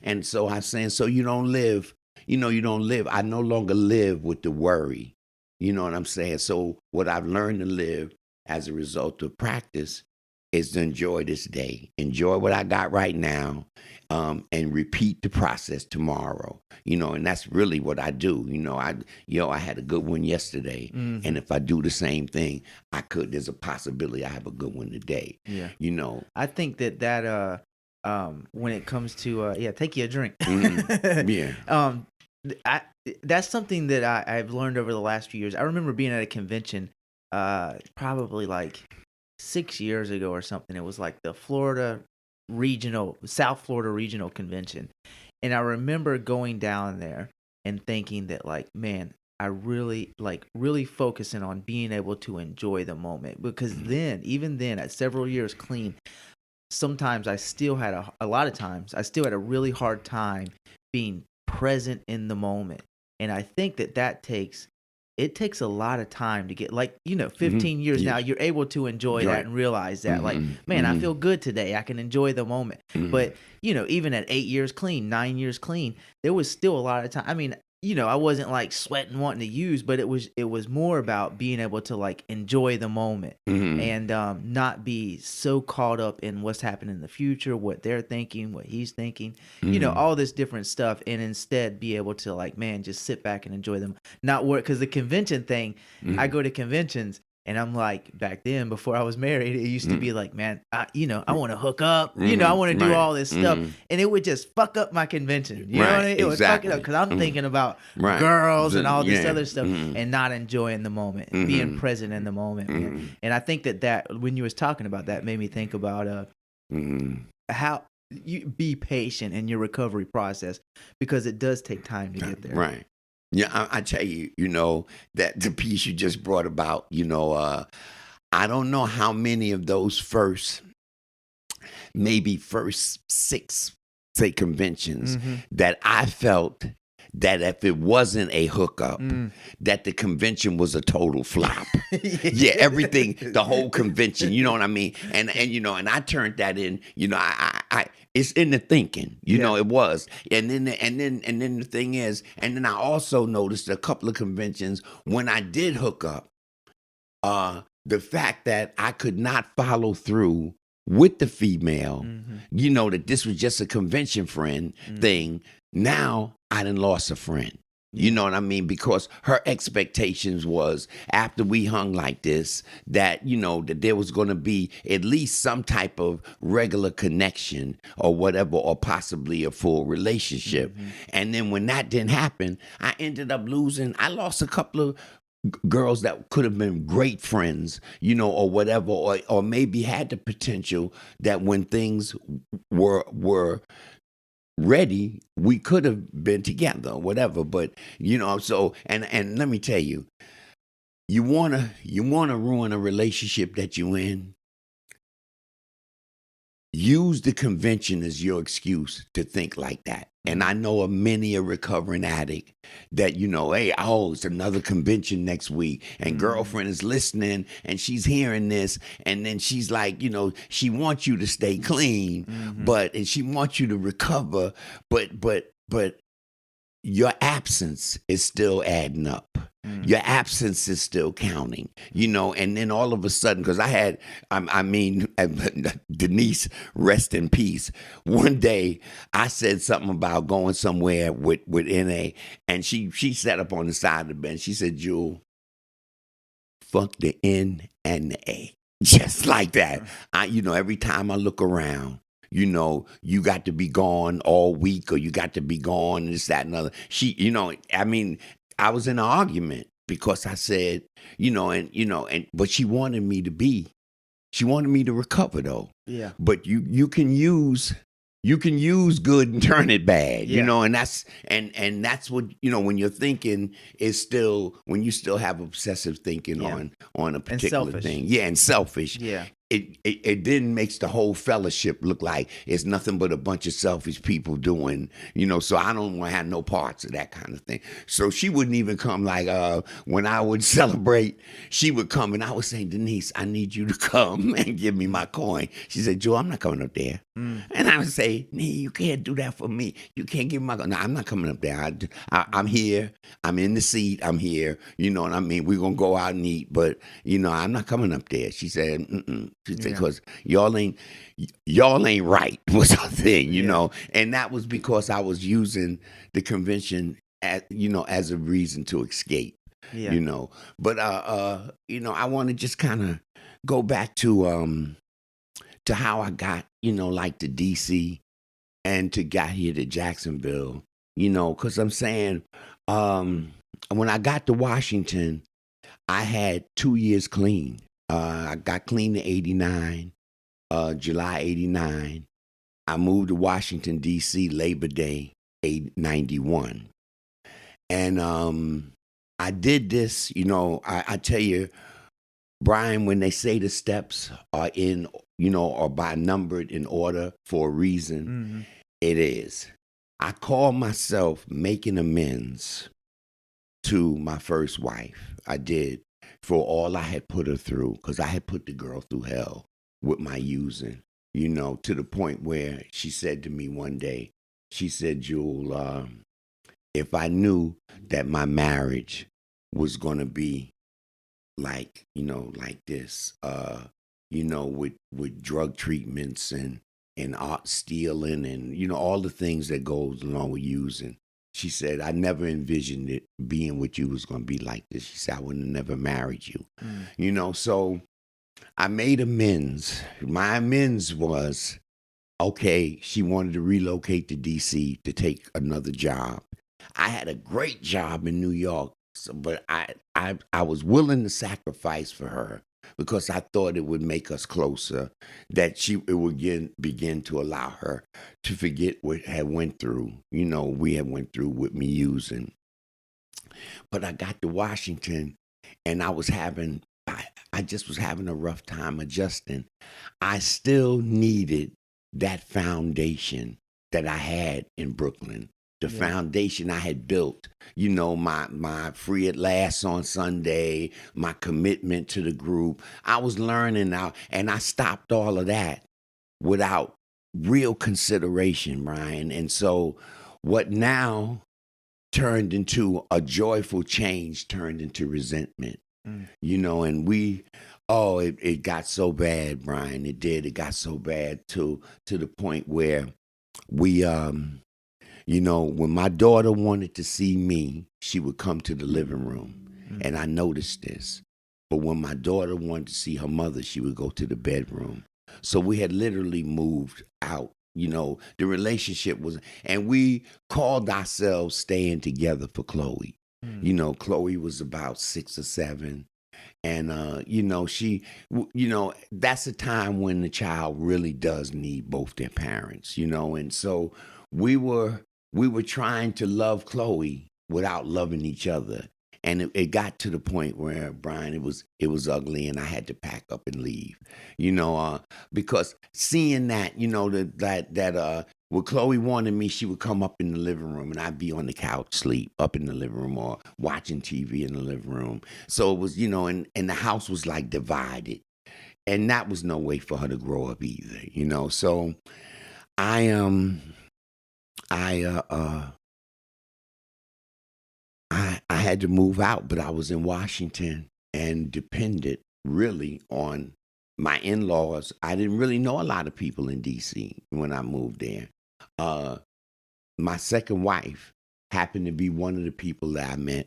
And so I'm saying, so you don't live, I no longer live with the worry, you know what I'm saying? So what I've learned to live as a result of practice is to enjoy this day, enjoy what I got right now, and repeat the process tomorrow. And that's really what I do. I had a good one yesterday, and if I do the same thing, there's a possibility I have a good one today. Yeah. I think that when it comes to take you a drink. Yeah. That's something that I've learned over the last few years. I remember being at a convention, probably like 6 years ago or something. It was like the South Florida Regional Convention. And I remember going down there and thinking that, like, man, I really focusing on being able to enjoy the moment. Because even then, at several years clean, sometimes I still had a lot of times, I still had a really hard time being present in the moment. And I think that takes a lot of time to get, 15 years now, you're able to enjoy that and realize that, like, man, I feel good today. I can enjoy the moment. But, even at 8 years clean, 9 years clean, there was still a lot of time. I mean, I wasn't like sweating wanting to use, but it was more about being able to like enjoy the moment and not be so caught up in what's happening in the future, what they're thinking, what he's thinking, all this different stuff, and instead be able to like, man, just sit back and enjoy them. Not work, because the convention thing, I go to conventions. And I'm like, back then, before I was married, it used to be like, man, I want to hook up, I want to do all this stuff. And it would just fuck up my convention. You know what I mean? It would fuck it up because I'm thinking about girls and all this other stuff and not enjoying the moment, being present in the moment. And I think that when you was talking about that, made me think about how you be patient in your recovery process, because it does take time to get there. Right. Yeah, I tell you, that the piece you just brought about, I don't know how many of those first 6, say, conventions that I felt that if it wasn't a hookup, that the convention was a total flop. Yeah, everything, the whole convention, you know what I mean? And I turned that in, I it's in the thinking, it was. And then the thing is, and then I also noticed a couple of conventions when I did hook up, the fact that I could not follow through with the female, that this was just a convention friend thing. Now I done lost a friend. You know what I mean? Because her expectations was, after we hung like this, that, that there was going to be at least some type of regular connection or whatever, or possibly a full relationship. And then when that didn't happen, I ended up I lost a couple of girls that could have been great friends, or whatever, or maybe had the potential that when things were ready, we could have been together or whatever. But so and let me tell you, you wanna ruin a relationship that you in, use the convention as your excuse to think like that. And I know of many a recovering addict that, hey, it's another convention next week, and girlfriend is listening and she's hearing this, and then she's like, she wants you to stay clean, and she wants you to recover, but your absence is still adding up. Your absence is still counting, and then all of a sudden, because Denise, rest in peace. One day I said something about going somewhere with NA, and she sat up on the side of the bench. She said, Jewel, fuck the N and the A. Just like that. Every time I look around, you got to be gone all week, or you got to be gone, this, that, and other. I was in an argument because I said, but she wanted me to recover though. Yeah. But you can use good and turn it bad, and that's what, when your thinking is still, when you still have obsessive thinking on a particular thing. Yeah, and selfish. Yeah. it then makes the whole fellowship look like it's nothing but a bunch of selfish people doing, so I don't want to have no parts of that kind of thing. So she wouldn't even come, like, when I would celebrate, she would come and I would say, Denise, I need you to come and give me my coin. She said, Joe, I'm not coming up there. And I would say, nee, you can't do that for me. You can't give me my coin. No, I'm not coming up there. I'm here. I'm in the seat. I'm here. You know what I mean? We're going to go out and eat, but, I'm not coming up there. She said, mm-mm. She said, because y'all ain't right was her thing, and that was because I was using the convention as a reason to escape, Yeah. But I want to just kind of go back to how I got, like to DC and to got here to Jacksonville, because I'm saying when I got to Washington, I had 2 years clean. I got clean in 89, July 89. I moved to Washington, D.C. Labor Day 91. And I did this, I tell you, Brian, when they say the steps are in, or by numbered in order for a reason, it is. I call myself making amends to my first wife. I did, for all I had put her through, because I had put the girl through hell with my using, to the point where she said to me one day, she said, Jewel, if I knew that my marriage was going to be like, like this, with drug treatments and art stealing and, all the things that goes along with using. She said, I never envisioned it being with you was going to be like this. She said, I would have never married you. So I made amends. My amends was, okay, she wanted to relocate to D.C. to take another job. I had a great job in New York, but I was willing to sacrifice for her because I thought it would make us closer, that it would begin to allow her to forget what had went through, we had went through with me using. But I got to Washington and I just was having a rough time adjusting. I still needed that foundation that I had in Brooklyn. The foundation I had built, my free at last on Sunday, my commitment to the group. I was learning now, and I stopped all of that without real consideration, Brian. And so what now turned into a joyful change turned into resentment, and it got so bad, Brian. It did. It got so bad to the point where we, when my daughter wanted to see me, she would come to the living room. And I noticed this. But when my daughter wanted to see her mother, she would go to the bedroom. So we had literally moved out. The relationship was, and we called ourselves staying together for Chloe. Chloe was about 6 or 7. And, that's a time when the child really does need both their parents, and so we were trying to love Chloe without loving each other. And it got to the point where, Brian, it was ugly, and I had to pack up and leave, because seeing that, that when Chloe wanted me, she would come up in the living room and I'd be on the couch, sleep up in the living room or watching TV in the living room. So it was, and the house was like divided, and that was no way for her to grow up either, So I had to move out, but I was in Washington and depended really on my in-laws. I didn't really know a lot of people in D.C. when I moved there. My second wife happened to be one of the people that I met.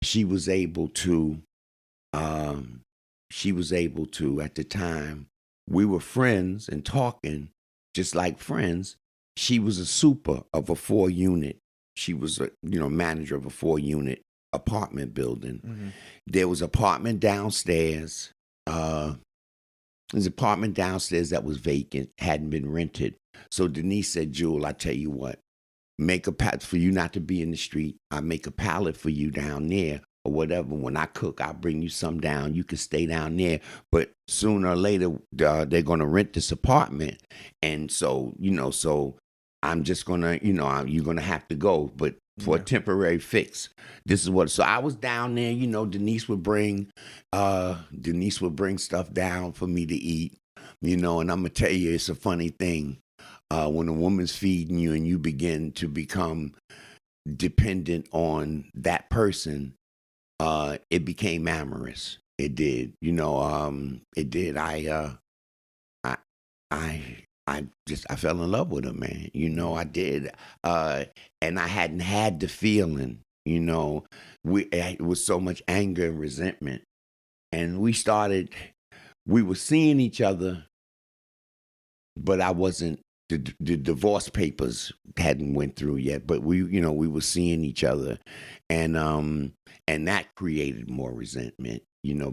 She was able to, at the time, we were friends and talking just like friends. She was a super of a 4-unit. She was a manager of a 4-unit apartment building. There was apartment downstairs. There's an apartment downstairs that was vacant, hadn't been rented. So Denise said, Jewel, I tell you what, make a pallet for you not to be in the street. I make a pallet for you down there or whatever. When I cook, I'll bring you some down. You can stay down there. But sooner or later, they're going to rent this apartment. And so, so I'm just going to, you're going to have to go. But for a Yeah. temporary fix, this is what. So I was down there, Denise would bring stuff down for me to eat, and I'm going to tell you, it's a funny thing. When a woman's feeding you and you begin to become dependent on that person, it became amorous. It did, it did. I, I, I fell in love with her, man. I did. And I hadn't had the feeling, it was so much anger and resentment. And we were seeing each other, but I wasn't, the divorce papers hadn't went through yet, but we were seeing each other, and that created more resentment,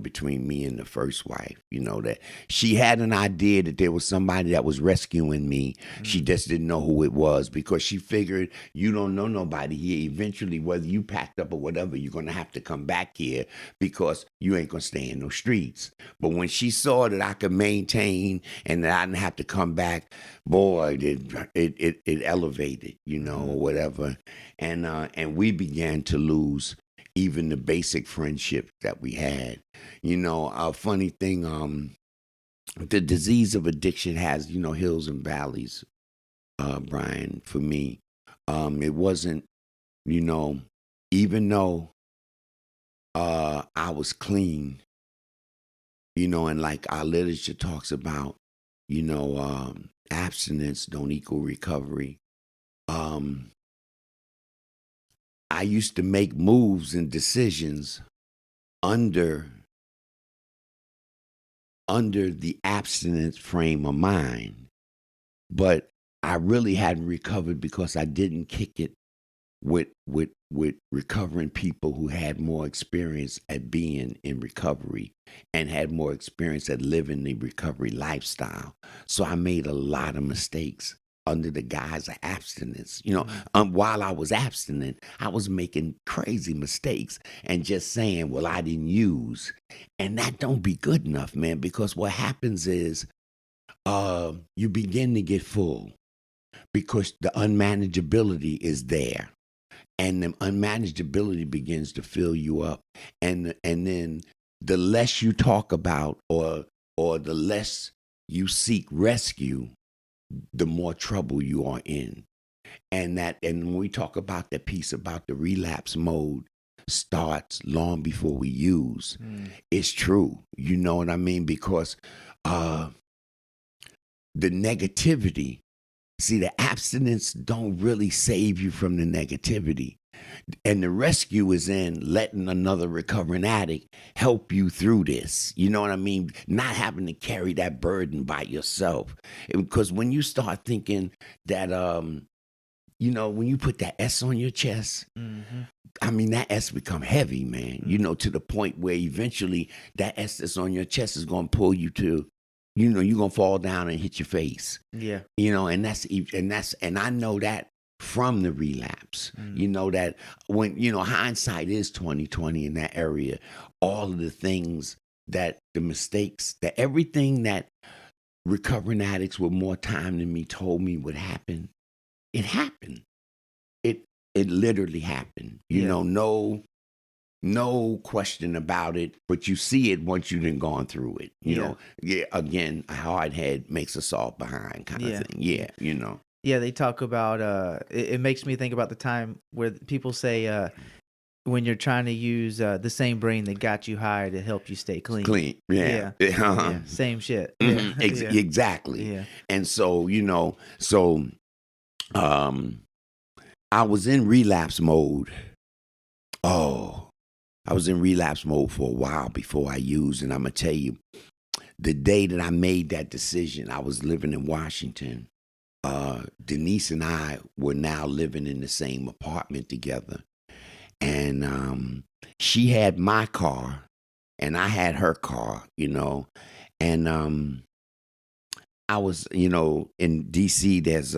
between me and the first wife, that she had an idea that there was somebody that was rescuing me. She just didn't know who it was, because she figured, you don't know nobody here. Eventually, whether you packed up or whatever, you're going to have to come back here, because you ain't going to stay in no streets. But when she saw that I could maintain and that I didn't have to come back, boy, it elevated, or whatever. And we began to lose even the basic friendship that we had. A funny thing, the disease of addiction has, hills and valleys, Brian, for me. It wasn't, even though I was clean, and like our literature talks about, abstinence don't equal recovery. I used to make moves and decisions under the abstinence frame of mind, but I really hadn't recovered because I didn't kick it with recovering people who had more experience at being in recovery and had more experience at living the recovery lifestyle. So I made a lot of mistakes under the guise of abstinence. While I was abstinent, I was making crazy mistakes and just saying, well, I didn't use. And that don't be good enough, man, because what happens is you begin to get full because the unmanageability is there. And the unmanageability begins to fill you up. And then the less you talk about or the less you seek rescue, the more trouble you are in. And when we talk about that piece about the relapse mode starts long before we use, it's true. You know what I mean? Because the negativity, see, the abstinence don't really save you from the negativity. And the rescue is in letting another recovering addict help you through this. You know what I mean? Not having to carry that burden by yourself. Because when you start thinking that, when you put that S on your chest, I mean, that S become heavy, man, to the point where eventually that S that's on your chest is going to pull you to, you're going to fall down and hit your face. Yeah. And I know that from the relapse, that when, hindsight is 20/20 in that area, all of the things that the mistakes, that everything that recovering addicts with more time than me told me would happen, it happened. It literally happened, no question about it, but you see it once you done gone through it, again, a hard head makes a soft behind kind of thing. Yeah, they talk about it makes me think about the time where people say when you're trying to use the same brain that got you high to help you stay clean. Yeah. Yeah, same shit. Yeah. Exactly. Yeah. And so, I was in relapse mode. Oh, I was in relapse mode for a while before I used. And I'm going to tell you, the day that I made that decision, I was living in Washington. Denise and I were now living in the same apartment together. And she had my car and I had her car, And I was, in D.C., there's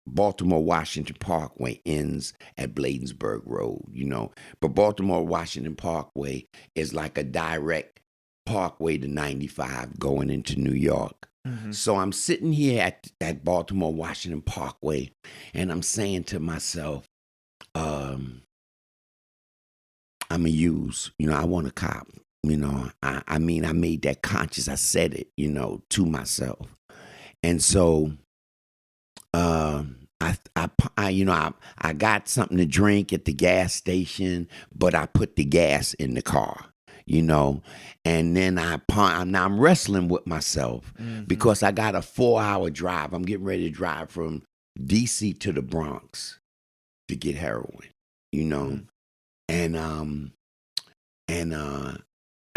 Baltimore Washington Parkway ends at Bladensburg Road, but Baltimore Washington Parkway is like a direct parkway to 95 going into New York. Mm-hmm. So I'm sitting here at Baltimore Washington Parkway, and I'm saying to myself, I'm a use, I want a cop. I mean, I made that conscious. I said it, to myself. And so, I got something to drink at the gas station, but I put the gas in the car, and then now I'm wrestling with myself because I got a 4-hour drive. I'm getting ready to drive from DC to the Bronx to get heroin, and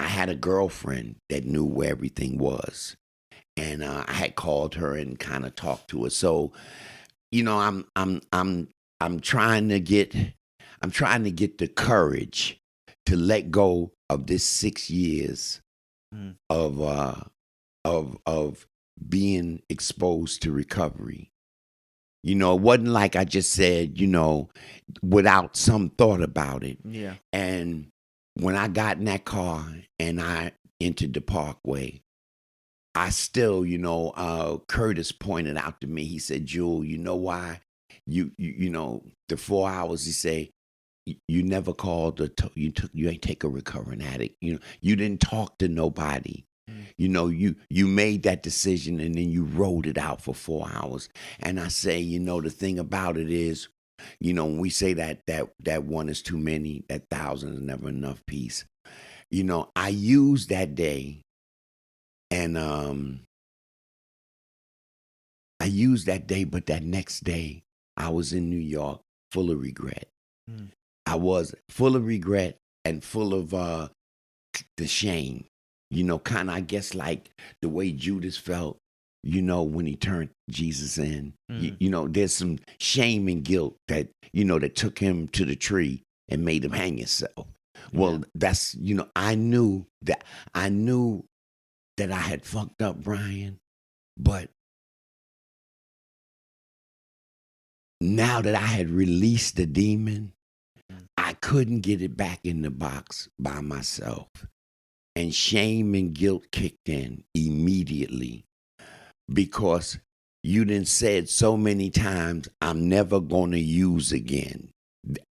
I had a girlfriend that knew where everything was, and I had called her and kind of talked to her. So, I'm trying to get the courage to let go of this 6 years of being exposed to recovery. It wasn't like I just said, without some thought about it. Yeah. And when I got in that car and I entered the parkway, I still, Curtis pointed out to me, he said, Jewel, you know why? You the 4 hours, he said, you never called you ain't take a recovering addict. You didn't talk to nobody. You made that decision and then you rolled it out for 4 hours. And I say, the thing about it is, when we say that one is too many, that 1,000 is never enough piece. I used that day, and I used that day, but that next day I was in New York full of regret. I was full of regret and full of the shame. Kind of, I guess, like the way Judas felt, when he turned Jesus in. There's some shame and guilt that, that took him to the tree and made him hang himself. Well, that's, I knew that I had fucked up, Brian, but now that I had released the demon, I couldn't get it back in the box by myself. And shame and guilt kicked in immediately because you done said so many times, I'm never going to use again.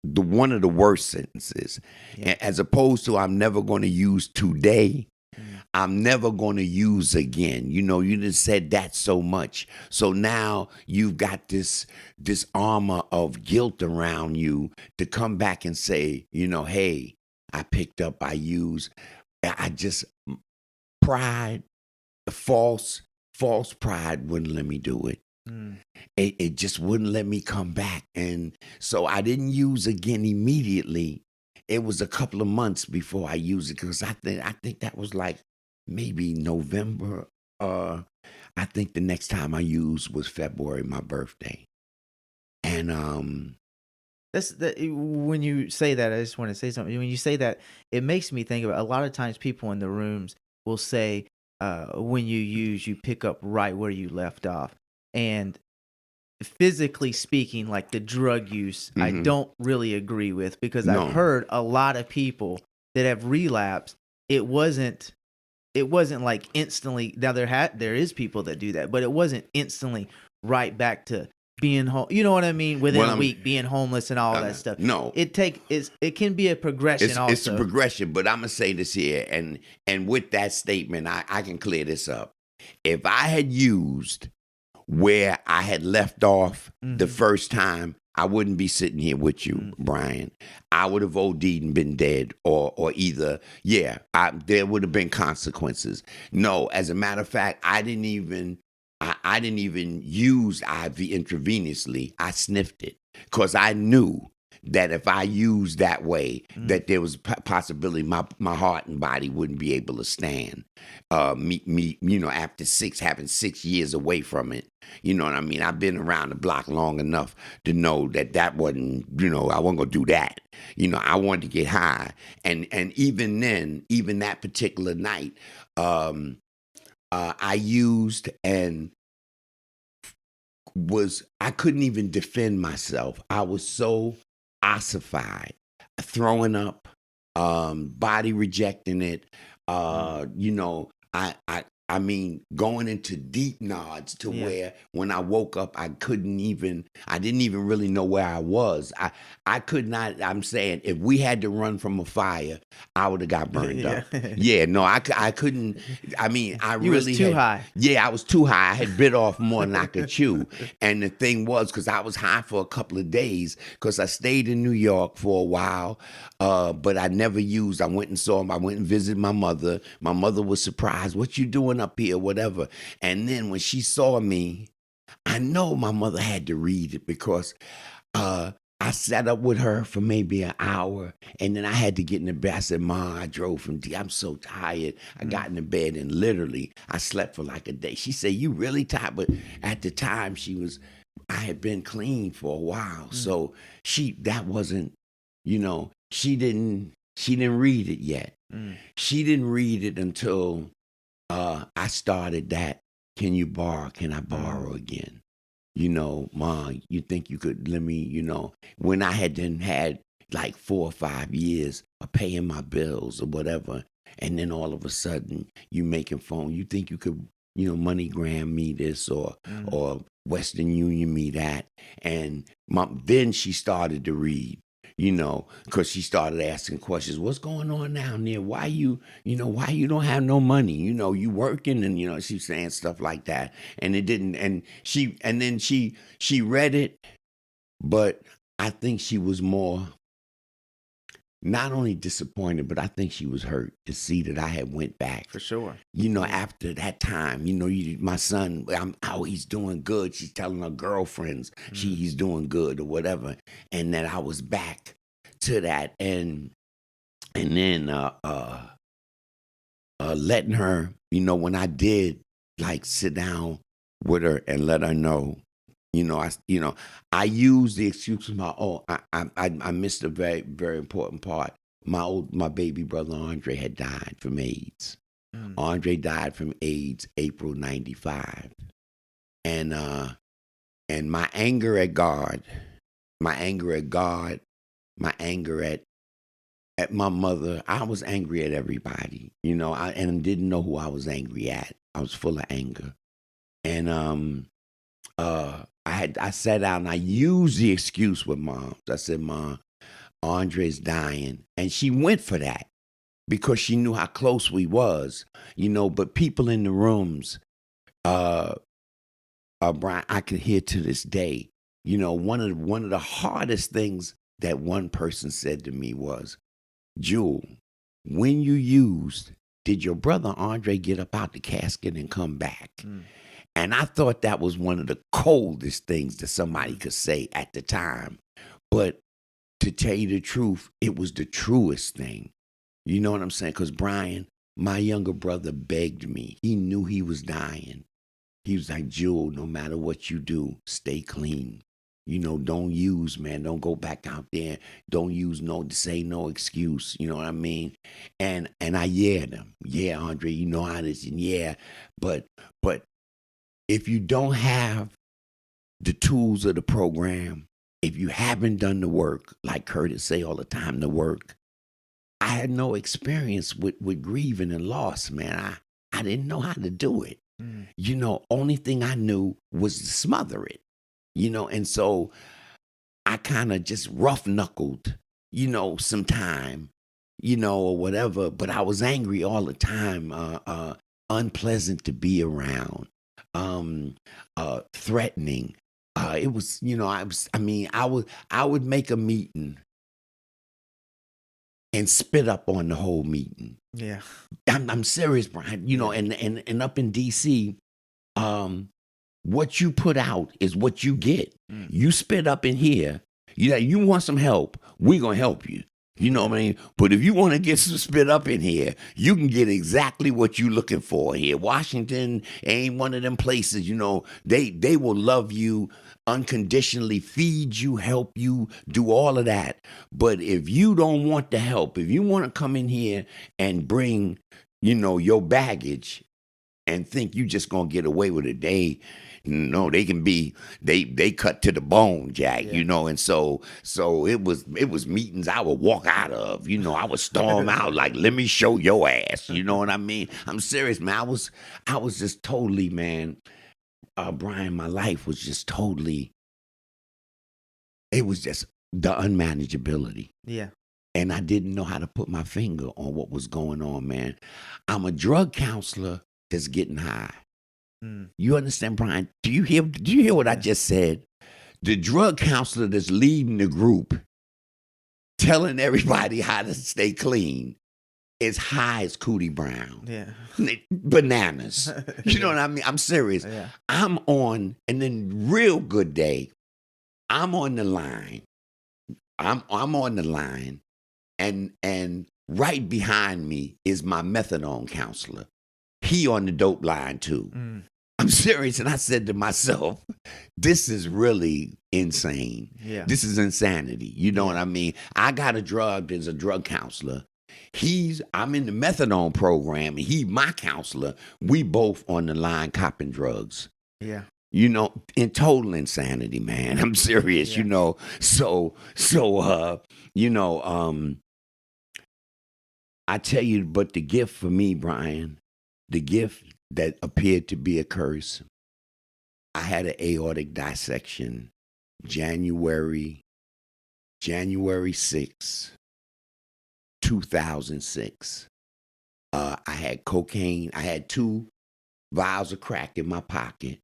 One of the worst sentences, as opposed to I'm never going to use today. I'm never going to use again. You done said that so much. So now you've got this armor of guilt around you to come back and say, hey, I picked up, I used, I just, pride, false pride wouldn't let me do it. It just wouldn't let me come back. And so I didn't use again immediately. It was a couple of months before I used it because I think that was like maybe November. I think the next time I used was February, my birthday. And when you say that, I just want to say something. When you say that, it makes me think about a lot of times people in the rooms will say, when you use, you pick up right where you left off. And physically speaking, like the drug use, I don't really agree with because I've heard a lot of people that have relapsed. It wasn't like instantly. Now there is people that do that, but it wasn't instantly right back to being home. You know what I mean? Within a week, being homeless and all that stuff. No, it can be a progression. It's a progression, but I'm gonna say this here, and with that statement, I can clear this up. If I had used where I had left off the first time, I wouldn't be sitting here with you, Brian. I would have OD'd and been dead, or either, there would have been consequences. No, as a matter of fact, I didn't even use IV intravenously. I sniffed it because I knew that if I used that way, that there was possibility my heart and body wouldn't be able to stand me, after having 6 years away from it. You know what I mean? I've been around the block long enough to know that wasn't, I wasn't going to do that. I wanted to get high. And even then, even that particular night, I used, and was I couldn't even defend myself. I was so ossified, throwing up, body rejecting it. You know, I mean, going into deep nods to Yeah. where when I woke up, I didn't even really know where I was. I could not. I'm saying if we had to run from a fire, I would have got burned Yeah. up. Yeah, no, I couldn't. I mean, I You was really too had. high. Yeah, I was too high. I had bit off more than I could chew. And the thing was, because I was high for a couple of days, because I stayed in New York for a while, but I never used. I went and saw him. I went and visited my mother. My mother was surprised. What you doing up here? Whatever. And then when she saw me, I know my mother had to read it because uh, I sat up with her for maybe an hour, and then I had to get in the bed. I said, "Ma, I drove from D. I'm so tired." I got in the bed, and literally, I slept for like a day. She said, "You really tired?" But at the time, I had been clean for a while, so that wasn't, she didn't read it yet. Mm. She didn't read it until I started that. Can you borrow? Can I borrow again? Ma, you think you could let me, when I had then had like 4 or 5 years of paying my bills or whatever, and then all of a sudden you making phone, you think you could, MoneyGram me this or Western Union me that, and then she started to read. Because she started asking questions. What's going on down there? Why why you don't have no money? You working, and she's saying stuff like that. And it didn't. And then she read it, but I think she was more not only disappointed, but I think she was hurt to see that I had went back. For sure. After that time, my son, he's doing good. She's telling her girlfriends he's doing good or whatever, and that I was back to that, and then letting her, when I did like sit down with her and let her know, I used the excuse of my I missed a very, very important part. My baby brother Andre had died from AIDS. Andre died from AIDS April '95, and my anger at God, my anger at God, my anger at my mother. I was angry at everybody, and didn't know who I was angry at. I was full of anger, and I sat down and I used the excuse with Mom. I said, "Mom, Andre's dying," and she went for that because she knew how close we was, But people in the rooms, Brian, I can hear to this day. One of the hardest things that one person said to me was, "Jewel, when you used, did your brother Andre get up out the casket and come back?" And I thought that was one of the coldest things that somebody could say at the time. But to tell you the truth, it was the truest thing. You know what I'm saying? Because Brian, my younger brother, begged me. He knew he was dying. He was like, "Jewel, no matter what you do, stay clean. Don't use, man. Don't go back out there. Don't use say no excuse." You know what I mean? And I yared him. "Yeah, Andre, you know how this, and yeah, but if you don't have the tools of the program, if you haven't done the work, like Curtis say all the time, the work." I had no experience with grieving and loss, man. I didn't know how to do it. Only thing I knew was to smother it, and so I kind of just rough knuckled, some time, or whatever, but I was angry all the time, unpleasant to be around, threatening. It was, I would make a meeting and spit up on the whole meeting. Yeah. I'm serious, Brian. And up in DC, what you put out is what you get. You spit up in here. You want some help, we're gonna help you. You know what I mean? But if you want to get some spit up in here, you can get exactly what you're looking for here. Washington ain't one of them places, they will love you unconditionally, feed you, help you, do all of that. But if you don't want the help, if you want to come in here and bring, your baggage, and think you just gonna get away with it. They can be they cut to the bone, Jack, Yeah. and so it was meetings I would walk out of, I would storm out like, let me show your ass, you know what I mean? I'm serious, man. I was just totally, man, Brian, my life was just totally, it was just the unmanageability. Yeah. And I didn't know how to put my finger on what was going on, man. I'm a drug counselor that's getting high. Mm. You understand, Brian? Did you hear what I Yeah. just said? The drug counselor that's leading the group, telling everybody how to stay clean, is high as Cootie Brown. Yeah. Bananas. You know what I mean? I'm serious. Yeah. I'm on, and then real good day, I'm on the line. I'm on the line, and right behind me is my methadone counselor. He on the dope line too. Mm. I'm serious, and I said to myself, this is really insane. Yeah. This is insanity. You know what I mean? I got a drug, there's a drug counselor. I'm in the methadone program, and he my counselor. We both on the line copping drugs. Yeah. In total insanity, man. I'm serious, Yeah. So, I tell you, but the gift for me, Brian, the gift that appeared to be a curse, I had an aortic dissection January 6, 2006. I had cocaine. I had 2 vials of crack in my pocket.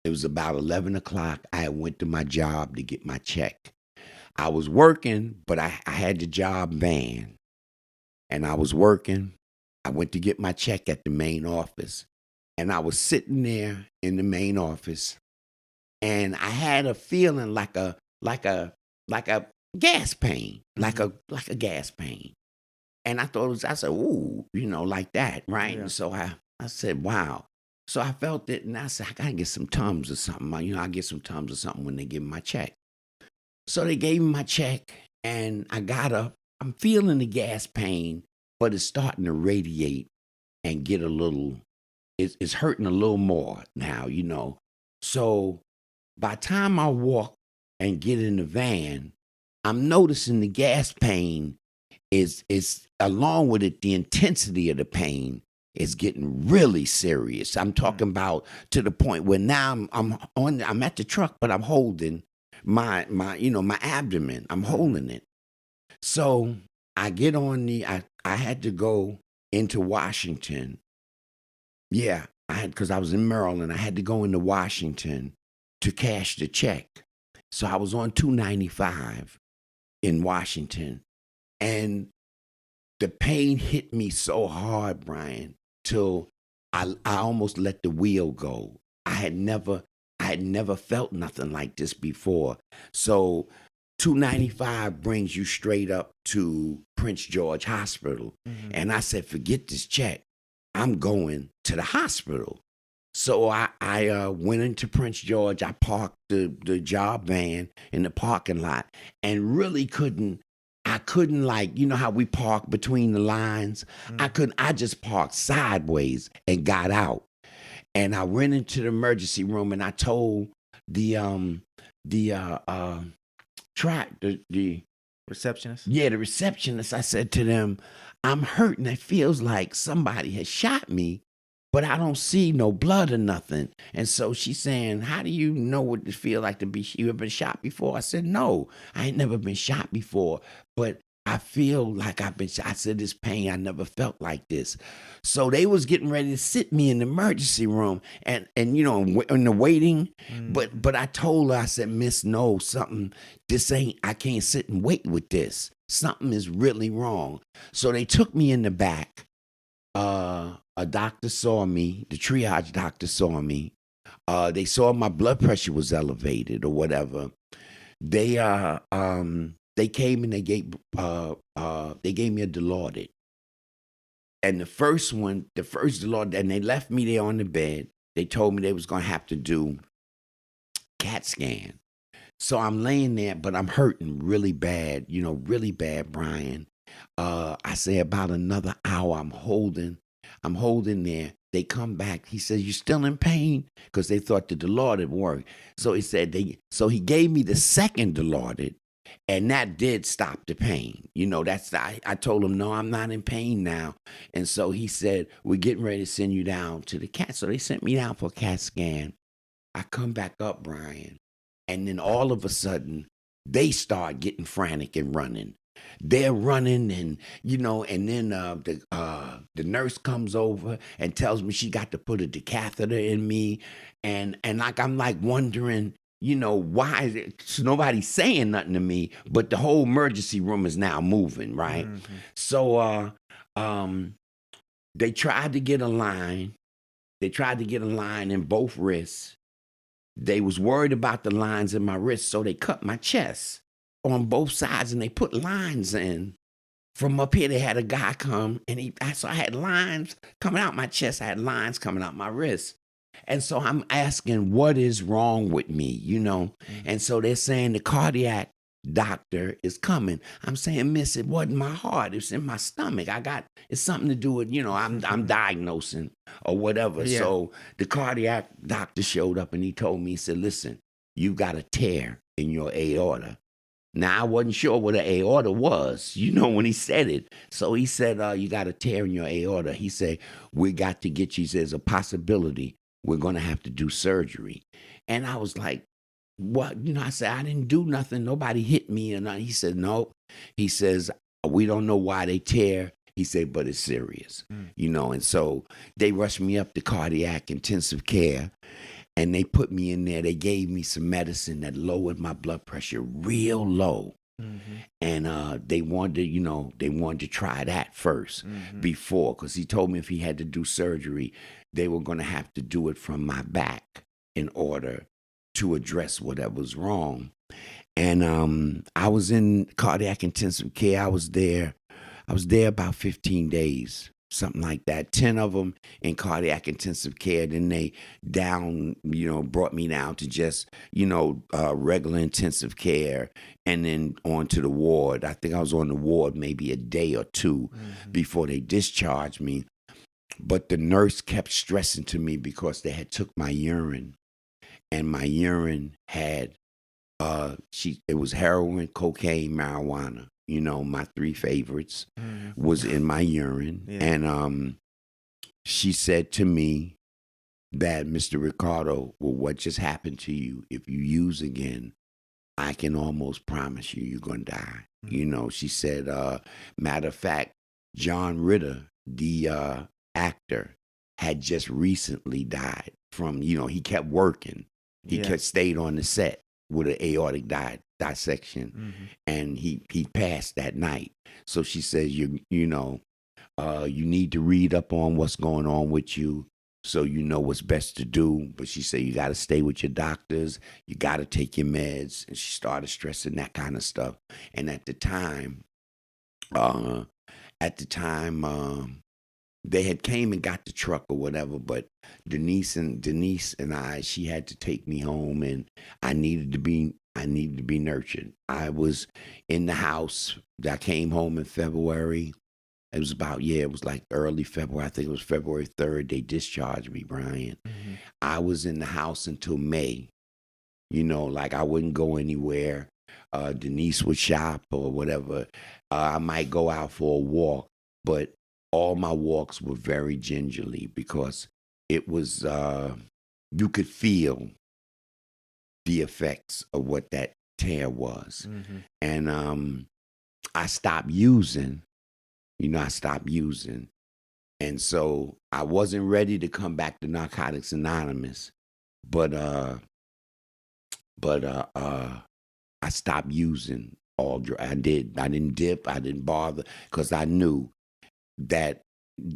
It was about 11 o'clock. I went to my job to get my check. I was working, but I had the job van. And I was working. I went to get my check at the main office. And I was sitting there in the main office. And I had a feeling like a gas pain. Like a gas pain. And I said, ooh, like that, right? Yeah. And so I said, wow. So I felt it, and I said, I gotta get some Tums or something. I get some Tums or something when they give me my check. So they gave me my check, and I got up. I'm feeling the gas pain, but it's starting to radiate and get a little, it's hurting a little more now, So by the time I walk and get in the van, I'm noticing the gas pain is along with it, the intensity of the pain is getting really serious. I'm talking about to the point where now I'm at the truck, but I'm holding my abdomen. I'm holding it. So I get on I had to go into Washington. Yeah, because I was in Maryland. I had to go into Washington to cash the check. So I was on 295 in Washington. And the pain hit me so hard, Brian, till I almost let the wheel go. I had never felt nothing like this before. So 295 brings you straight up to Prince George Hospital. Mhm. And I said, forget this check. I'm going to the hospital. So I went into Prince George. I parked the job van in the parking lot and really I couldn't, like, how we park between the lines. I just parked sideways and got out. And I went into the emergency room and I told the Receptionist. the receptionist, I said to them, I'm hurting. It feels like somebody has shot me, but I don't see no blood or nothing. And so she's saying, how do you know what it feel like to be, you ever been shot before? I said, no, I ain't never been shot before, but I feel like I've been shot. I said, this pain, I never felt like this. So they was getting ready to sit me in the emergency room and in the waiting. But I told her, I said, Miss, no, something, I can't sit and wait with this. Something is really wrong. So they took me in the back. A doctor saw me, the triage doctor saw me. They saw my blood pressure was elevated or whatever. They came and they gave me a Dilaudid. And the first Dilaudid, and they left me there on the bed. They told me they was gonna have to do CAT scan. So I'm laying there, but I'm hurting really bad, really bad, Brian. I say about another hour I'm holding. I'm holding there. They come back. He says, "You still in pain?" Because they thought that the Lord had worked. So he said so he gave me the second Dilaudid, and that did stop the pain. I told him, no, I'm not in pain now. And so he said, we're getting ready to send you down to the CAT. So they sent me down for a CAT scan. I come back up, Brian, and then all of a sudden, they start getting frantic and running. They're running, and then the nurse comes over and tells me she got to put a catheter in me, and like I'm like wondering, why is it, so nobody's saying nothing to me, but the whole emergency room is now moving, right? Mm-hmm. So they tried to get a line. They tried to get a line in both wrists. They was worried about the lines in my wrist, so they cut my chest on both sides, and they put lines in. From up here, they had a guy come, and so I had lines coming out my chest. I had lines coming out my wrist. And so I'm asking, what is wrong with me, And so they're saying the cardiac doctor is coming. I'm saying, miss, it wasn't my heart. It's in my stomach. It's something to do with, I'm diagnosing or whatever. Yeah. So the cardiac doctor showed up and he told me, he said, listen, you got a tear in your aorta. Now, I wasn't sure what an aorta was, when he said it. So he said, you got a tear in your aorta. He said, we got to get you. He says, there's a possibility we're going to have to do surgery. And I was like, what? I said, I didn't do nothing. Nobody hit me. And he said, no. He says, we don't know why they tear. He said, but it's serious, And so they rushed me up to cardiac intensive care. And they put me in there. They gave me some medicine that lowered my blood pressure real low. Mm-hmm. And they wanted to try that first before, because he told me if he had to do surgery, they were going to have to do it from my back in order to address whatever was wrong. And I was in cardiac intensive care. I was there about 15 days. Something like that. 10 of them in cardiac intensive care. Then they brought me down to just, regular intensive care, and then on to the ward. I think I was on the ward maybe a day or two before they discharged me. But the nurse kept stressing to me because they had took my urine, and my urine had, it was heroin, cocaine, marijuana. My three favorites was in my urine. Yeah. And she said to me that, Mr. Ricardo, well, what just happened to you? If you use again, I can almost promise you're going to die. She said, matter of fact, John Ritter, the actor, had just recently died from, he kept working. He kept stayed on the set with an aortic dissection, and he passed that night. So she says, you need to read up on what's going on with you, so you know what's best to do. But she said, you got to stay with your doctors, you got to take your meds. And she started stressing that kind of stuff. And at the time, they had came and got the truck or whatever, but Denise and I, she had to take me home, and I needed to be nurtured. I was in the house. I came home in February. It was like early February. I think it was February 3rd. They discharged me, Brian. Mm-hmm. I was in the house until May. Like I wouldn't go anywhere. Denise would shop or whatever. I might go out for a walk, but all my walks were very gingerly, because it was, you could feel the effects of what that tear was. And I stopped using. And so I wasn't ready to come back to Narcotics Anonymous, but I stopped using all drugs. I didn't dip. I didn't bother, because I knew that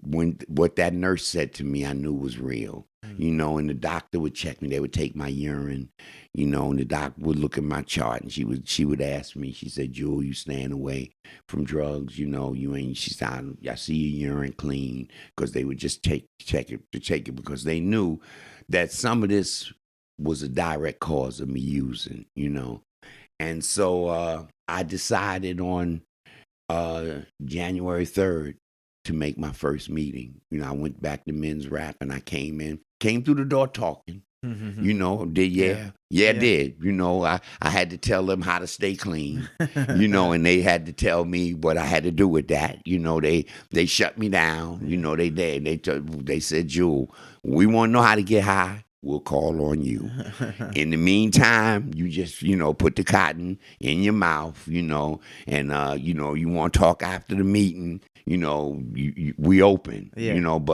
what that nurse said to me, I knew was real. And the doctor would check me. They would take my urine, and the doctor would look at my chart, and she would ask me, she said, Jewel, you staying away from drugs, you ain't, she said, I see your urine clean, because they would just check it, because they knew that some of this was a direct cause of me using, And so I decided on January 3rd to make my first meeting. I went back to men's rap and I came through the door talking. Did Yeah. I did. I had to tell them how to stay clean, and they had to tell me what I had to do with that. They shut me down. They did. They said, Jewel, we want to know how to get high. We'll call on you. In the meantime, you just, put the cotton in your mouth, and, you want to talk after the meeting, we open, Yeah.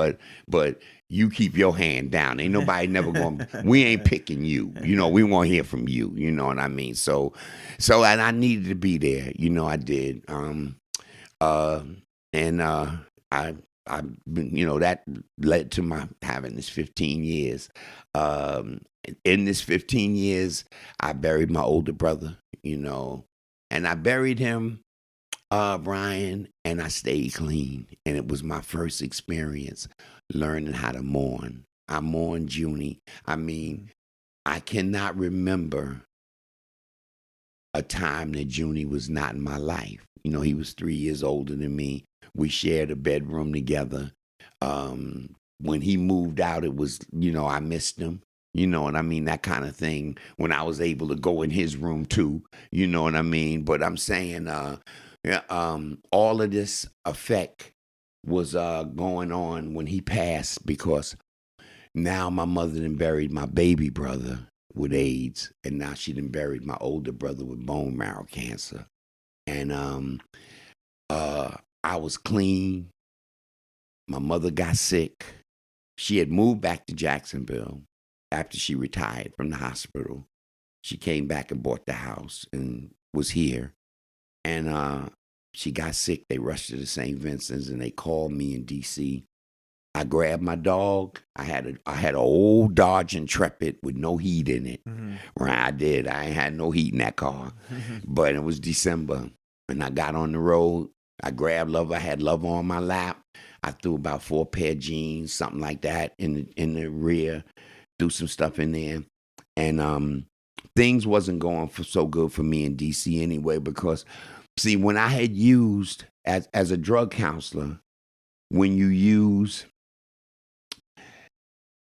but you keep your hand down. Ain't nobody never going, we ain't picking you, we want to hear from you, you know what I mean? And I needed to be there, I did. Uh, and I, that led to my having this 15 years. In this 15 years, I buried my older brother, and I buried him, Brian, and I stayed clean. And it was my first experience learning how to mourn. I mourned Junie. I mean, I cannot remember a time that Junie was not in my life. He was 3 years older than me. We shared a bedroom together. When he moved out, it was, I missed him. You know what I mean? That kind of thing. When I was able to go in his room too. You know what I mean? But I'm saying, all of this effect was going on when he passed, because now my mother done buried my baby brother with AIDS, and now she done buried my older brother with bone marrow cancer. And I was clean. My mother got sick. She had moved back to Jacksonville after she retired from the hospital. She came back and bought the house and was here. And she got sick. They rushed her to St. Vincent's and they called me in D.C. I grabbed my dog. I had an old Dodge Intrepid with no heat in it. Right, I did. I ain't had no heat in that car. But it was December, and I got on the road. I grabbed Lover. I had Lover on my lap. I threw about 4 pair of jeans, something like that, in the rear. Threw some stuff in there, and things wasn't going so good for me in D.C. anyway, because see, when I had used as a drug counselor, when you use,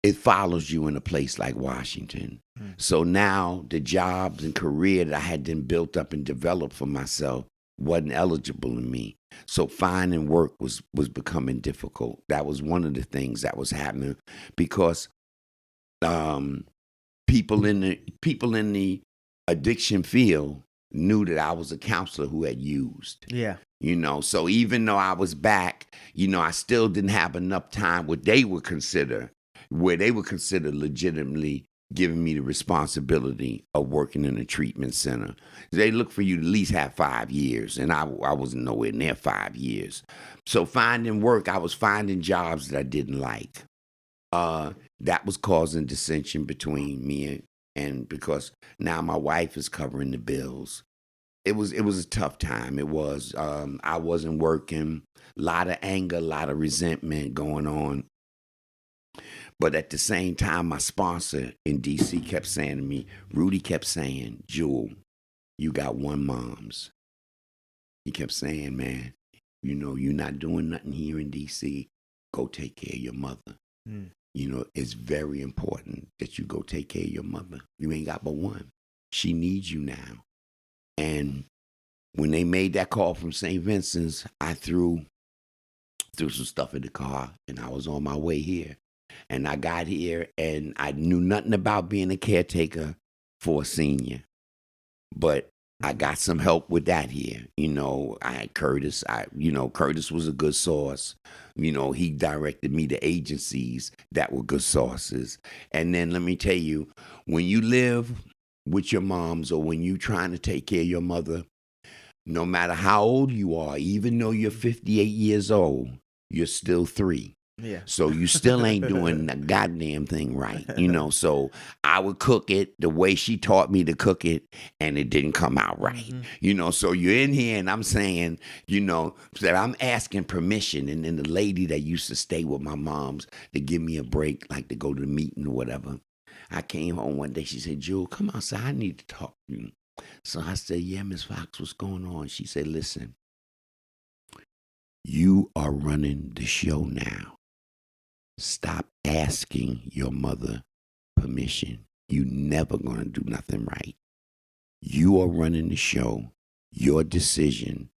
it follows you in a place like Washington. So now the jobs and career that I had been built up and developed for myself wasn't eligible to me. So finding work was becoming difficult. That was one of the things that was happening, because people in the addiction field knew that I was a counselor who had used. Yeah. So even though I was back, I still didn't have enough time where they would consider legitimately giving me the responsibility of working in a treatment center. They look for you to at least have 5 years, and I wasn't nowhere near 5 years. So finding work, I was finding jobs that I didn't like. That was causing dissension between me and because now my wife is covering the bills. It was a tough time. It was. I wasn't working. A lot of anger, a lot of resentment going on. But at the same time, my sponsor in D.C. kept saying to me, Rudy kept saying, Jewel, you got one moms. He kept saying, man, you're not doing nothing here in D.C. Go take care of your mother. It's very important that you go take care of your mother. You ain't got but one. She needs you now. And when they made that call from St. Vincent's, I threw some stuff in the car, and I was on my way here. And I got here, and I knew nothing about being a caretaker for a senior. But I got some help with that here. I had Curtis. Curtis was a good source. He directed me to agencies that were good sources. And then let me tell you, when you live with your moms or when you trying to take care of your mother, no matter how old you are, even though you're 58 years old, you're still 3. Yeah. So you still ain't doing the goddamn thing right, So I would cook it the way she taught me to cook it, and it didn't come out right, So you're in here, and I'm saying, that I'm asking permission, and then the lady that used to stay with my mom's to give me a break, like to go to the meeting or whatever. I came home one day. She said, Jewel, come outside. I need to talk to you. So I said, yeah, Miss Fox, what's going on? She said, listen, You are running the show now. Stop asking your mother permission. You never gonna do nothing right. You are running the show. Your decision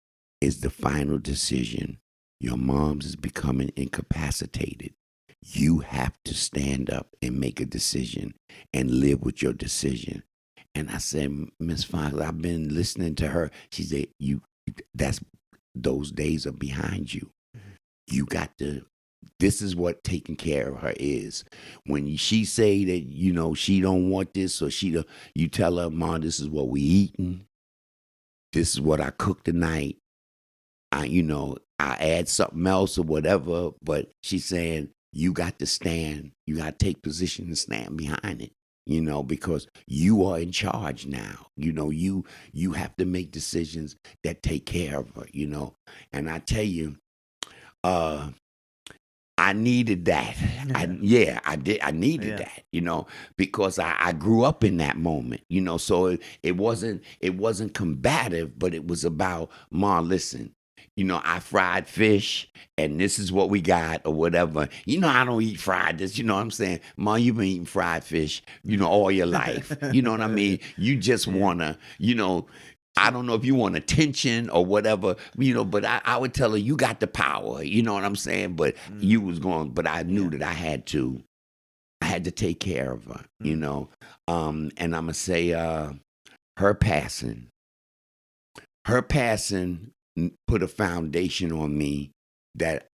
is the final decision. Your mom's is becoming incapacitated. You have to stand up and make a decision and live with your decision. And I said, Miss Fox, I've been listening to her. She said, that's those days are behind you. You got to, this is what taking care of her is. When she say that, she don't want this, or you tell her, Mom, this is what we eating. This is what I cooked tonight. I add something else or whatever, but she's saying, you got to stand, you got to take position and stand behind it, because you are in charge now. You have to make decisions that take care of her, And I tell you, I needed that. I did. I needed that, because I grew up in that moment, so it wasn't combative, but it was about, Mom, listen, I fried fish and this is what we got or whatever. I don't eat fried this, you know what I'm saying? Mom, you've been eating fried fish, all your life. You know what I mean? You just want to, I don't know if you want attention or whatever, but I would tell her, you got the power, you know what I'm saying? But but I knew that I had to take care of her, and I'm going to say, her passing put a foundation on me that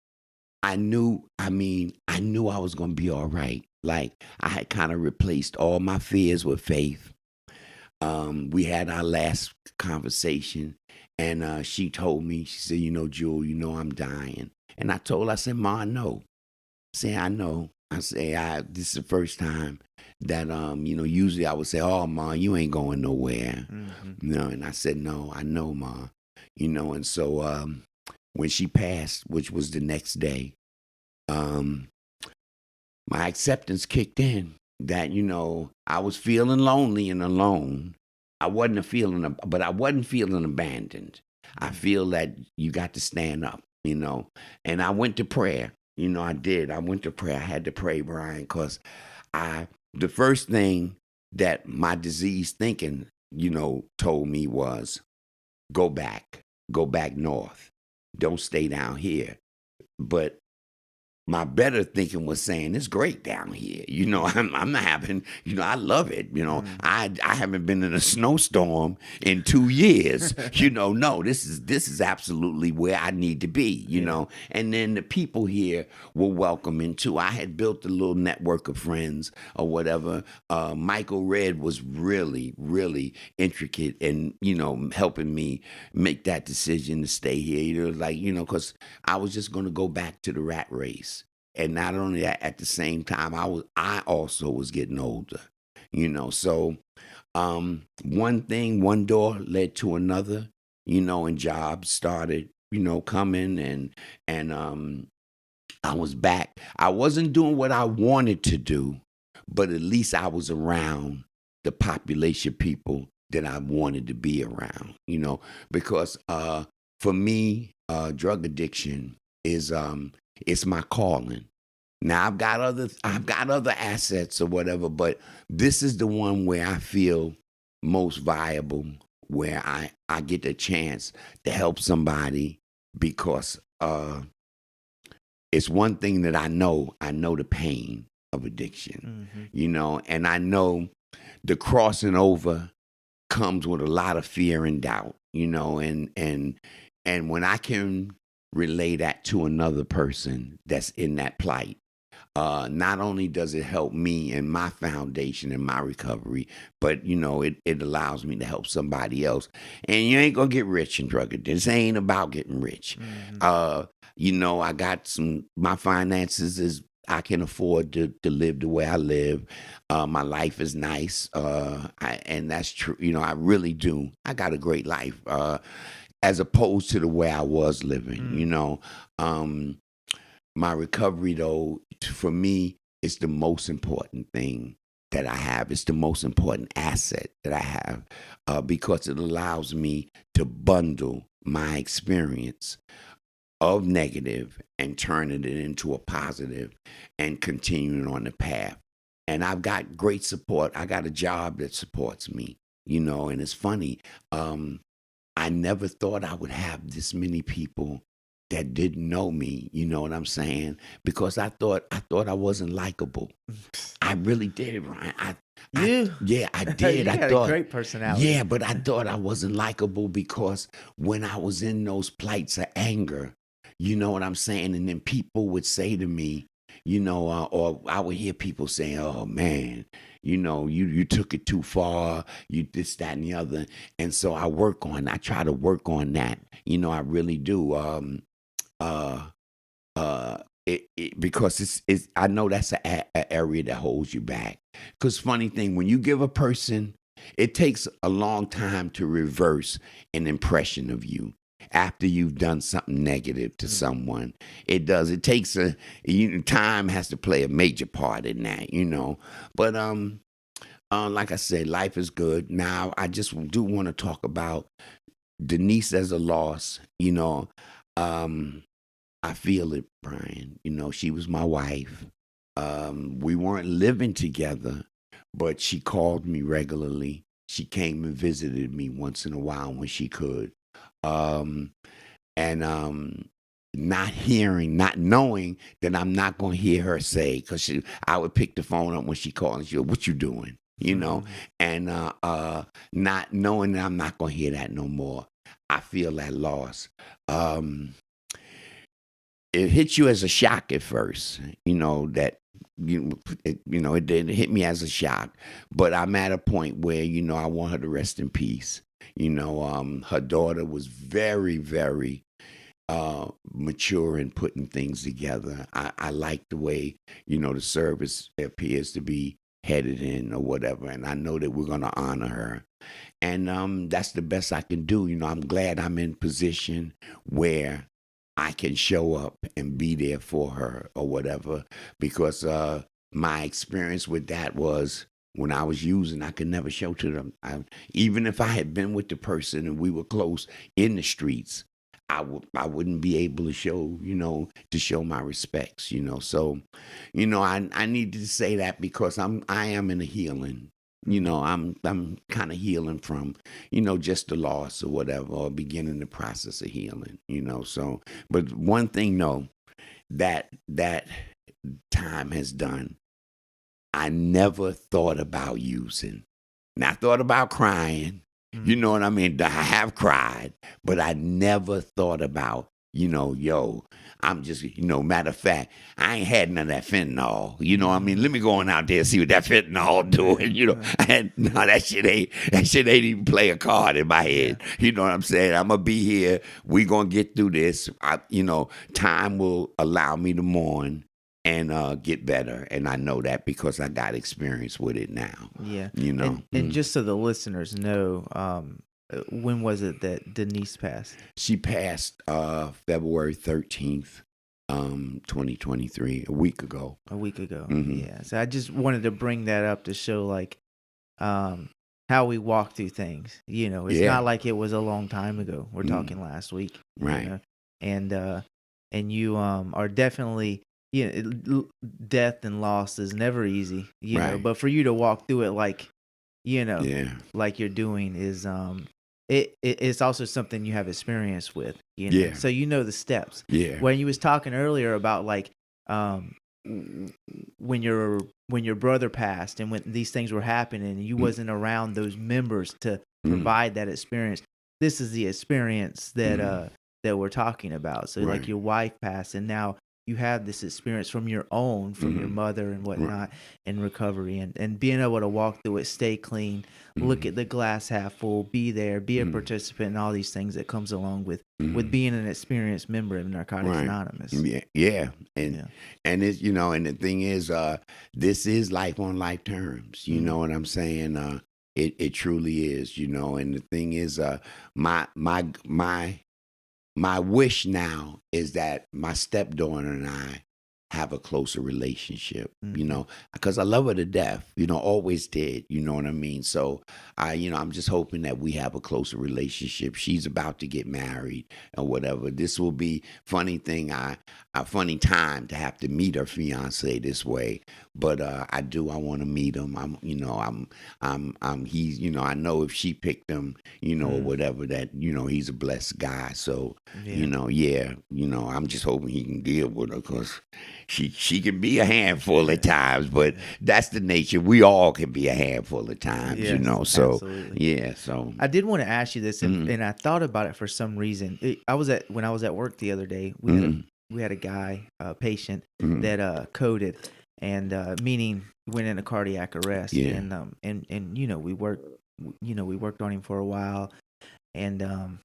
I knew I was going to be all right. Like, I had kind of replaced all my fears with faith. We had our last conversation, and she told me, she said, Jewel, I'm dying. And I told her, I said, Ma, I know. I know. I say, this is the first time that, usually I would say, oh, Ma, you ain't going nowhere. And I said, no, I know, Ma. And so when she passed, which was the next day, my acceptance kicked in that, I was feeling lonely and alone. I wasn't feeling abandoned. I feel that you got to stand up, and I went to prayer. I did. I went to prayer. I had to pray, Brian, because the first thing that my disease thinking, told me was, go back north. Don't stay down here. But my better thinking was saying, it's great down here. I'm having, I love it. I haven't been in a snowstorm in 2 years. No, this is absolutely where I need to be, And then the people here were welcoming too. I had built a little network of friends or whatever. Michael Red was really, really intricate in, helping me make that decision to stay here. Because I was just going to go back to the rat race. And not only that, at the same time, I also was getting older, So one door led to another, and jobs started, coming, and I was back. I wasn't doing what I wanted to do, but at least I was around the population people that I wanted to be around, because for me, drug addiction is it's my calling. Now I've got other assets or whatever, but this is the one where I feel most viable, where I get a chance to help somebody, because it's one thing that I know the pain of addiction, and I know the crossing over comes with a lot of fear and doubt, and when I can relay that to another person that's in that plight, not only does it help me and my foundation and my recovery, but it allows me to help somebody else. And you ain't gonna get rich in drug addiction. This ain't about getting rich. I got my finances is, I can afford to live the way I live. My life is nice, and that's true. I really do. I got a great life, as opposed to the way I was living. My recovery, though, for me, is the most important thing that I have. It's the most important asset that I have, because it allows me to bundle my experience of negative and turning it into a positive and continuing on the path. And I've got great support. I got a job that supports me, and it's funny. I never thought I would have this many people that didn't know me, you know what I'm saying? Because I thought I wasn't likable. I really did, Ryan. You, Yeah, I you did. I got a thought, great personality. yeah, but I thought I wasn't likable because when I was in those plights of anger, you know what I'm saying? And then people would say to me, or I would hear people saying, "Oh man, you took it too far. You this, that, and the other." And so I try to work on that. I really do. Uh, because it's I know that's a area that holds you back. Because funny thing, when you give a person, it takes a long time to reverse an impression of you after you've done something negative to someone. It does. It takes time has to play a major part in that. But like I said, life is good. Now I just do want to talk about Denise as a loss. Um, I feel it, Brian. She was my wife. We weren't living together, but she called me regularly. She came and visited me once in a while when she could. Um, and not knowing that I'm not going to hear her say, because I would pick the phone up when she called and she would, "What you doing?" And not knowing that I'm not going to hear that no more. I feel that loss. It hits you as a shock at first, that it didn't hit me as a shock, but I'm at a point where I want her to rest in peace. Her daughter was very, very mature in putting things together. I like the way the service appears to be headed in or whatever, and I know that we're going to honor her, and that's the best I can do. I'm glad I'm in position where I can show up and be there for her or whatever, because my experience with that was when I was using, I could never show to them. Even if I had been with the person and we were close in the streets, I wouldn't be able to show my respects. So, I needed to say that because I am in a healing. I'm kind of healing from, just the loss or whatever, or beginning the process of healing. So, but one thing, no, that time has done, I never thought about using. And I thought about crying. You know what I mean? I have cried, but I never thought about, yo, I'm just, matter of fact, I ain't had none of that fentanyl. You know what I mean? Let me go on out there and see what that fentanyl doing. No, that shit ain't even play a card in my head. Yeah. You know what I'm saying? I'm gonna be here. We gonna get through this. Time will allow me to mourn and get better. And I know that because I got experience with it now. Yeah. And just so the listeners know, when was it that Denise passed? She passed February 13th, 2023, a week ago. A week ago. Mhm. Yeah. So I just wanted to bring that up to show how we walk through things. It's Yeah. not like it was a long time ago. We're talking last week. Right. And you are definitely, death and loss is never easy, Right. but for you to walk through it Yeah. like you're doing is it's also something you have experience with, Yeah. so the steps. Yeah. When you was talking earlier about when your brother passed and when these things were happening and you wasn't around those members to provide that experience, this is the experience that that we're talking about. So Right. like your wife passed and now you have this experience from your mother and whatnot in recovery and being able to walk through it, stay clean, look at the glass half full, be there, be a participant, and all these things that comes along with being an experienced member of Narcotics Anonymous. Yeah. And it's, and the thing is, this is life on life terms. You know what I'm saying? It truly is, and the thing is, my wish now is that my stepdaughter and I have a closer relationship, Mm-hmm. because I love her to death, always did, you know what I mean? So I'm just hoping that we have a closer relationship. She's about to get married or whatever. This will be a funny time to have to meet her fiance this way. But I want to meet him. I know if she picked him, or Mm. whatever, that, he's a blessed guy. So, Yeah. yeah, I'm just hoping he can deal with her, because she can be a handful at times, but Yeah. that's the nature. We all can be a handful at times, Yes, So, absolutely. yeah, so. I did want to ask you this, Mm, and I thought about it for some reason. When I was at work the other day. mm, We had a guy, a patient mm, that coded, and meaning went into cardiac arrest, yeah, and we worked on him for a while, and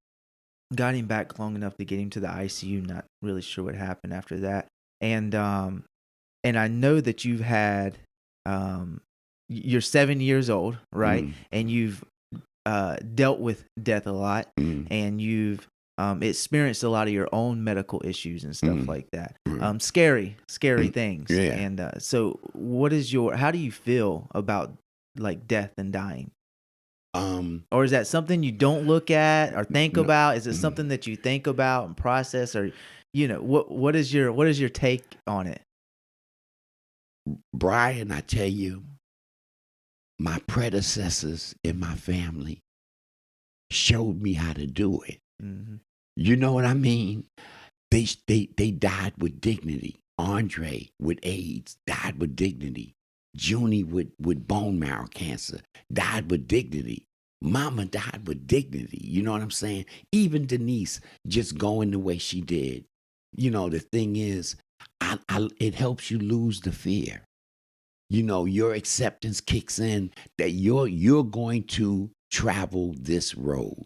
got him back long enough to get him to the ICU. Not really sure what happened after that, and and I know that you've had you're 7 years old, right? mm, And you've dealt with death a lot, mm, and you've experienced a lot of your own medical issues and stuff mm, like that. mm, Scary mm, things. yeah. And so, how do you feel about like death and dying? Um, Or is that something you don't look at or think no, about? Is it mm, something that you think about and process, or what is your take on it? Brian, I tell you, my predecessors in my family showed me how to do it. Hmm. You know what I mean? They died with dignity. Andre with AIDS died with dignity. Junie with bone marrow cancer died with dignity. Mama died with dignity. You know what I'm saying? Even Denise just going the way she did. The thing is, it helps you lose the fear. Your acceptance kicks in that you're going to travel this road.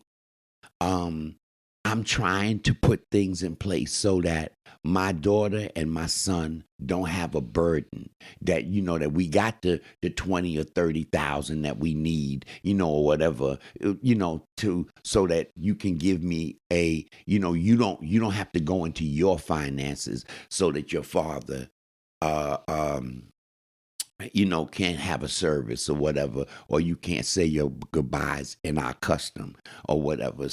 um I'm trying to put things in place so that my daughter and my son don't have a burden, that that we got the 20 or 30,000 that we need, or whatever, to so that you can give me you don't have to go into your finances, so that your father uh um can't have a service or whatever, or you can't say your goodbyes in our custom or whatever.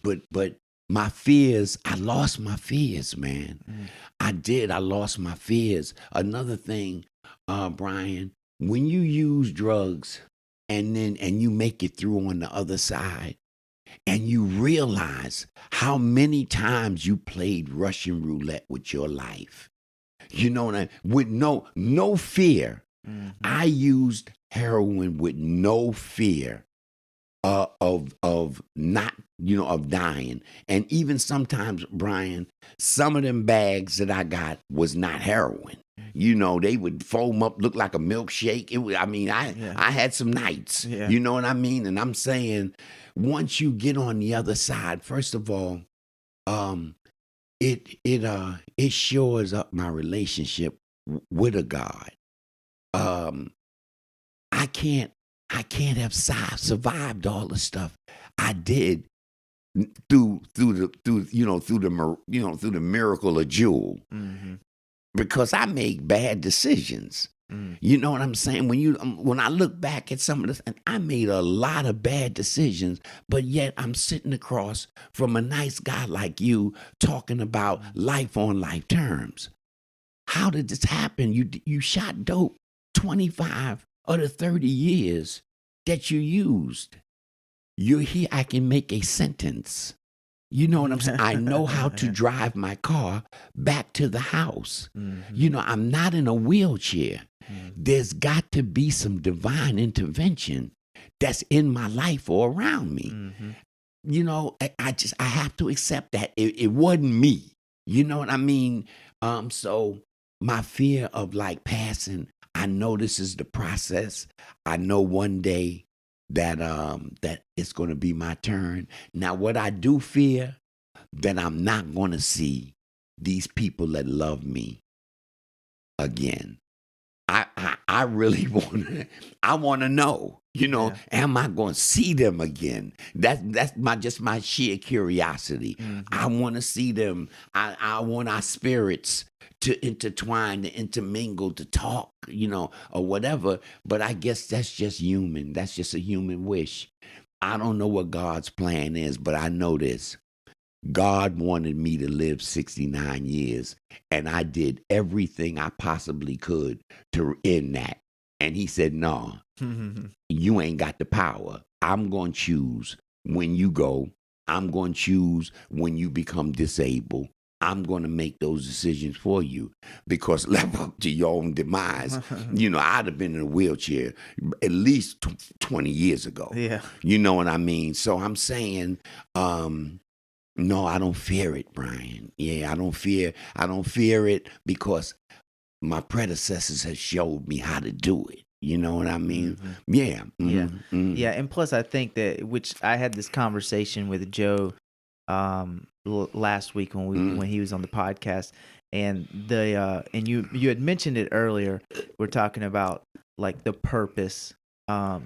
But my fears, I lost my fears, man. Mm. I did. I lost my fears. Another thing, Brian, when you use drugs and you make it through on the other side, and you realize how many times you played Russian roulette with your life. What I with no fear. Hmm. I used heroin with no fear of not of dying. And even sometimes, Brian, some of them bags that I got was not heroin. They would foam up, look like a milkshake. I mean, I Yeah. I had some nights. Yeah. You know what I mean? And I'm saying, once you get on the other side, first of all, um, it shores up my relationship with a God. Um, I can't I can't have survived all the stuff I did through the miracle of Jewel, Hmm. because I make bad decisions. Mm. You know what I'm saying? When I look back at some of this, and I made a lot of bad decisions, but yet I'm sitting across from a nice guy like you talking about life on life terms. How did this happen? You shot dope 25 of the 30 years that you used. You're here. I can make a sentence. You know what I'm saying? I know how to drive my car back to the house. Mhm. I'm not in a wheelchair. Mhm. There's got to be some divine intervention that's in my life or around me. Mhm. I have to accept that it wasn't me. You know what I mean? So my fear of like passing, I know this is the process. I know one day that it's going to be my turn. Now, what I do fear, that I'm not going to see these people that love me again. I really I want to know, Yeah. am I going to see them again? That's my sheer curiosity. I Mm-hmm. want to see them. I want our spirits to intertwine, to intermingle, to talk, or whatever. But I guess that's just human. That's just a human wish. I don't know what God's plan is, but I know this. God wanted me to live 69 years, and I did everything I possibly could to end that. And he said, no, you ain't got the power. I'm going to choose when you go. I'm going to choose when you become disabled. I'm going to make those decisions for you, because left up to your own demise, I'd have been in a wheelchair at least 20 years ago. Yeah. You know what I mean? So I'm saying, no, I don't fear it, Brian. Yeah, I don't fear it because my predecessors have showed me how to do it. You know what I mean? Mm-hmm. Yeah. Yeah. Yeah. And plus I think that, which I had this conversation with Joe last week when he was on the podcast, and and you had mentioned it earlier. We're talking about like the purpose that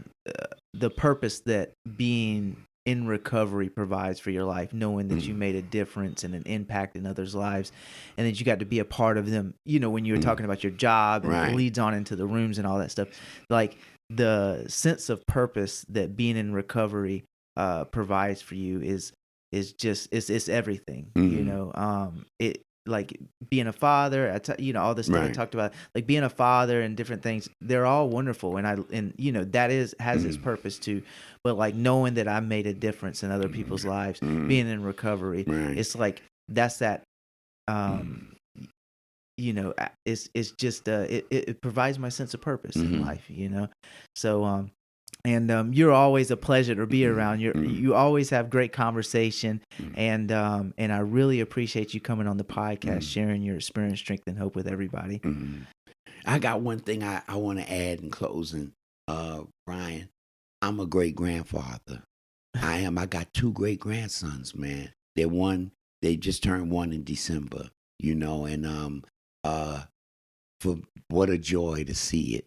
being in recovery provides for your life, knowing that you made a difference and an impact in others' lives, and that you got to be a part of them. When you were talking about your job and Right. it leads on into the rooms and all that stuff, like the sense of purpose that being in recovery provides for you is just it's everything. It, like being a father, all this stuff I Right. talked about, like being a father and different things, they're all wonderful, and that has its purpose too. But like knowing that I made a difference in other people's lives, being in recovery, Right. it's like that's that. It's just it provides my sense of purpose in life. So and you're always a pleasure to be around. You always have great conversation, and I really appreciate you coming on the podcast, sharing your experience, strength, and hope with everybody. I got one thing I want to add in closing, Brian. I'm a great grandfather. I am. I got 2 great grandsons, man. They just turned 1 in December, and for what a joy to see it.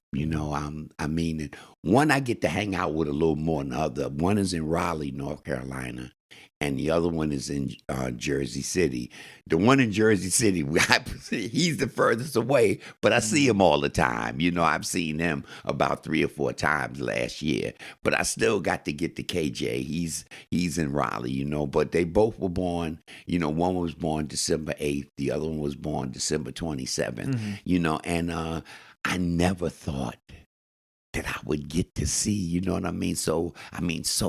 I mean, one I get to hang out with a little more than the other. One is in Raleigh, North Carolina, and the other one is in Jersey City. The one in Jersey City, he's the furthest away, but I see him all the time. I've seen him about 3 or 4 times last year, but I still got to get to KJ. He's in Raleigh, but they both were born, one was born December 8th, the other one was born December 27th, and I never thought that I would get to see, you know what I mean? So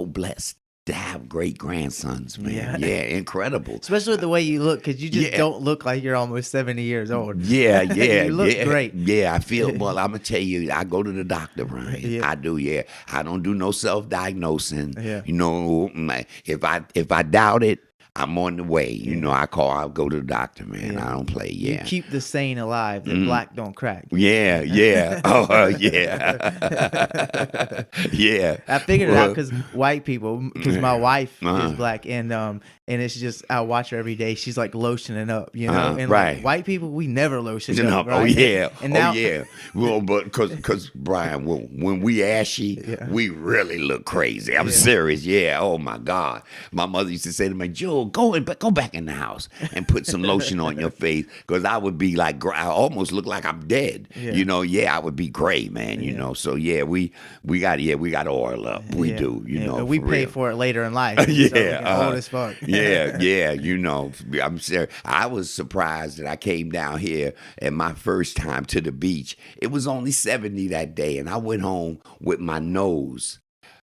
blessed to have great grandsons, man. Yeah, incredible. Especially with the way you look, because you just don't look like you're almost 70 years old. Yeah. You look great. Yeah, I feel, well, I'm going to tell you, I go to the doctor, Brian. Yeah. I do, yeah. I don't do no self-diagnosing. Yeah. If I doubt it, I'm on the way. I'll go to the doctor, man. Yeah. I don't play, yeah. You keep the saying alive that black don't crack. Yeah. Oh, yeah. Yeah. I figured it out because my wife is black, and it's just, I watch her every day. She's like lotioning up, and right. like white people, we never lotion up. Right? Oh, yeah. And now, yeah. Well, but because Brian, when we ashy, we really look crazy. I'm serious. Yeah. Oh my God. My mother used to say to me, Joe, go back in the house and put some lotion on your face, because I would be like, I almost look like I'm dead. Yeah. I would be gray, man. So we got to oil up. We do. And we pay for it later in life. Yeah. So old as fuck. Yeah. I'm serious. I was surprised that I came down here and my first time to the beach, it was only 70 that day, and I went home with my nose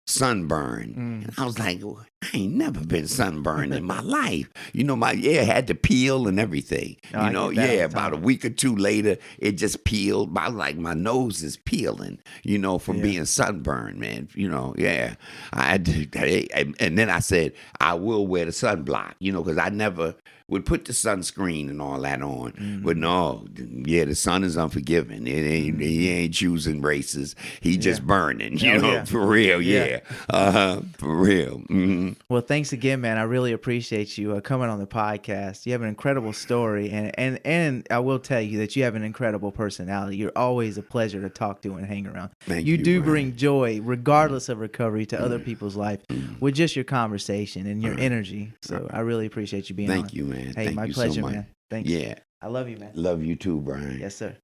sunburned. And I was like, I ain't never been sunburned in my life. My hair had to peel and everything. About a week or 2 later, it just peeled. My nose is peeling, from being sunburned, man. I had to, and then I said, I will wear the sunblock, because I never would put the sunscreen and all that on. But no, the sun is unforgiving. He ain't choosing races. He just burning, for real. Yeah. For real. Well, thanks again, man. I really appreciate you coming on the podcast. You have an incredible story, and I will tell you that you have an incredible personality. You're always a pleasure to talk to and hang around. Thank You you, do Brian. bring joy, regardless of recovery, to other people's life with just your conversation and your energy. So I really appreciate you being on. Thank you, man. Hey, Thank my you pleasure, so much. man. Thanks. Yeah. I love you, man. Love you too, Brian. Yes, sir.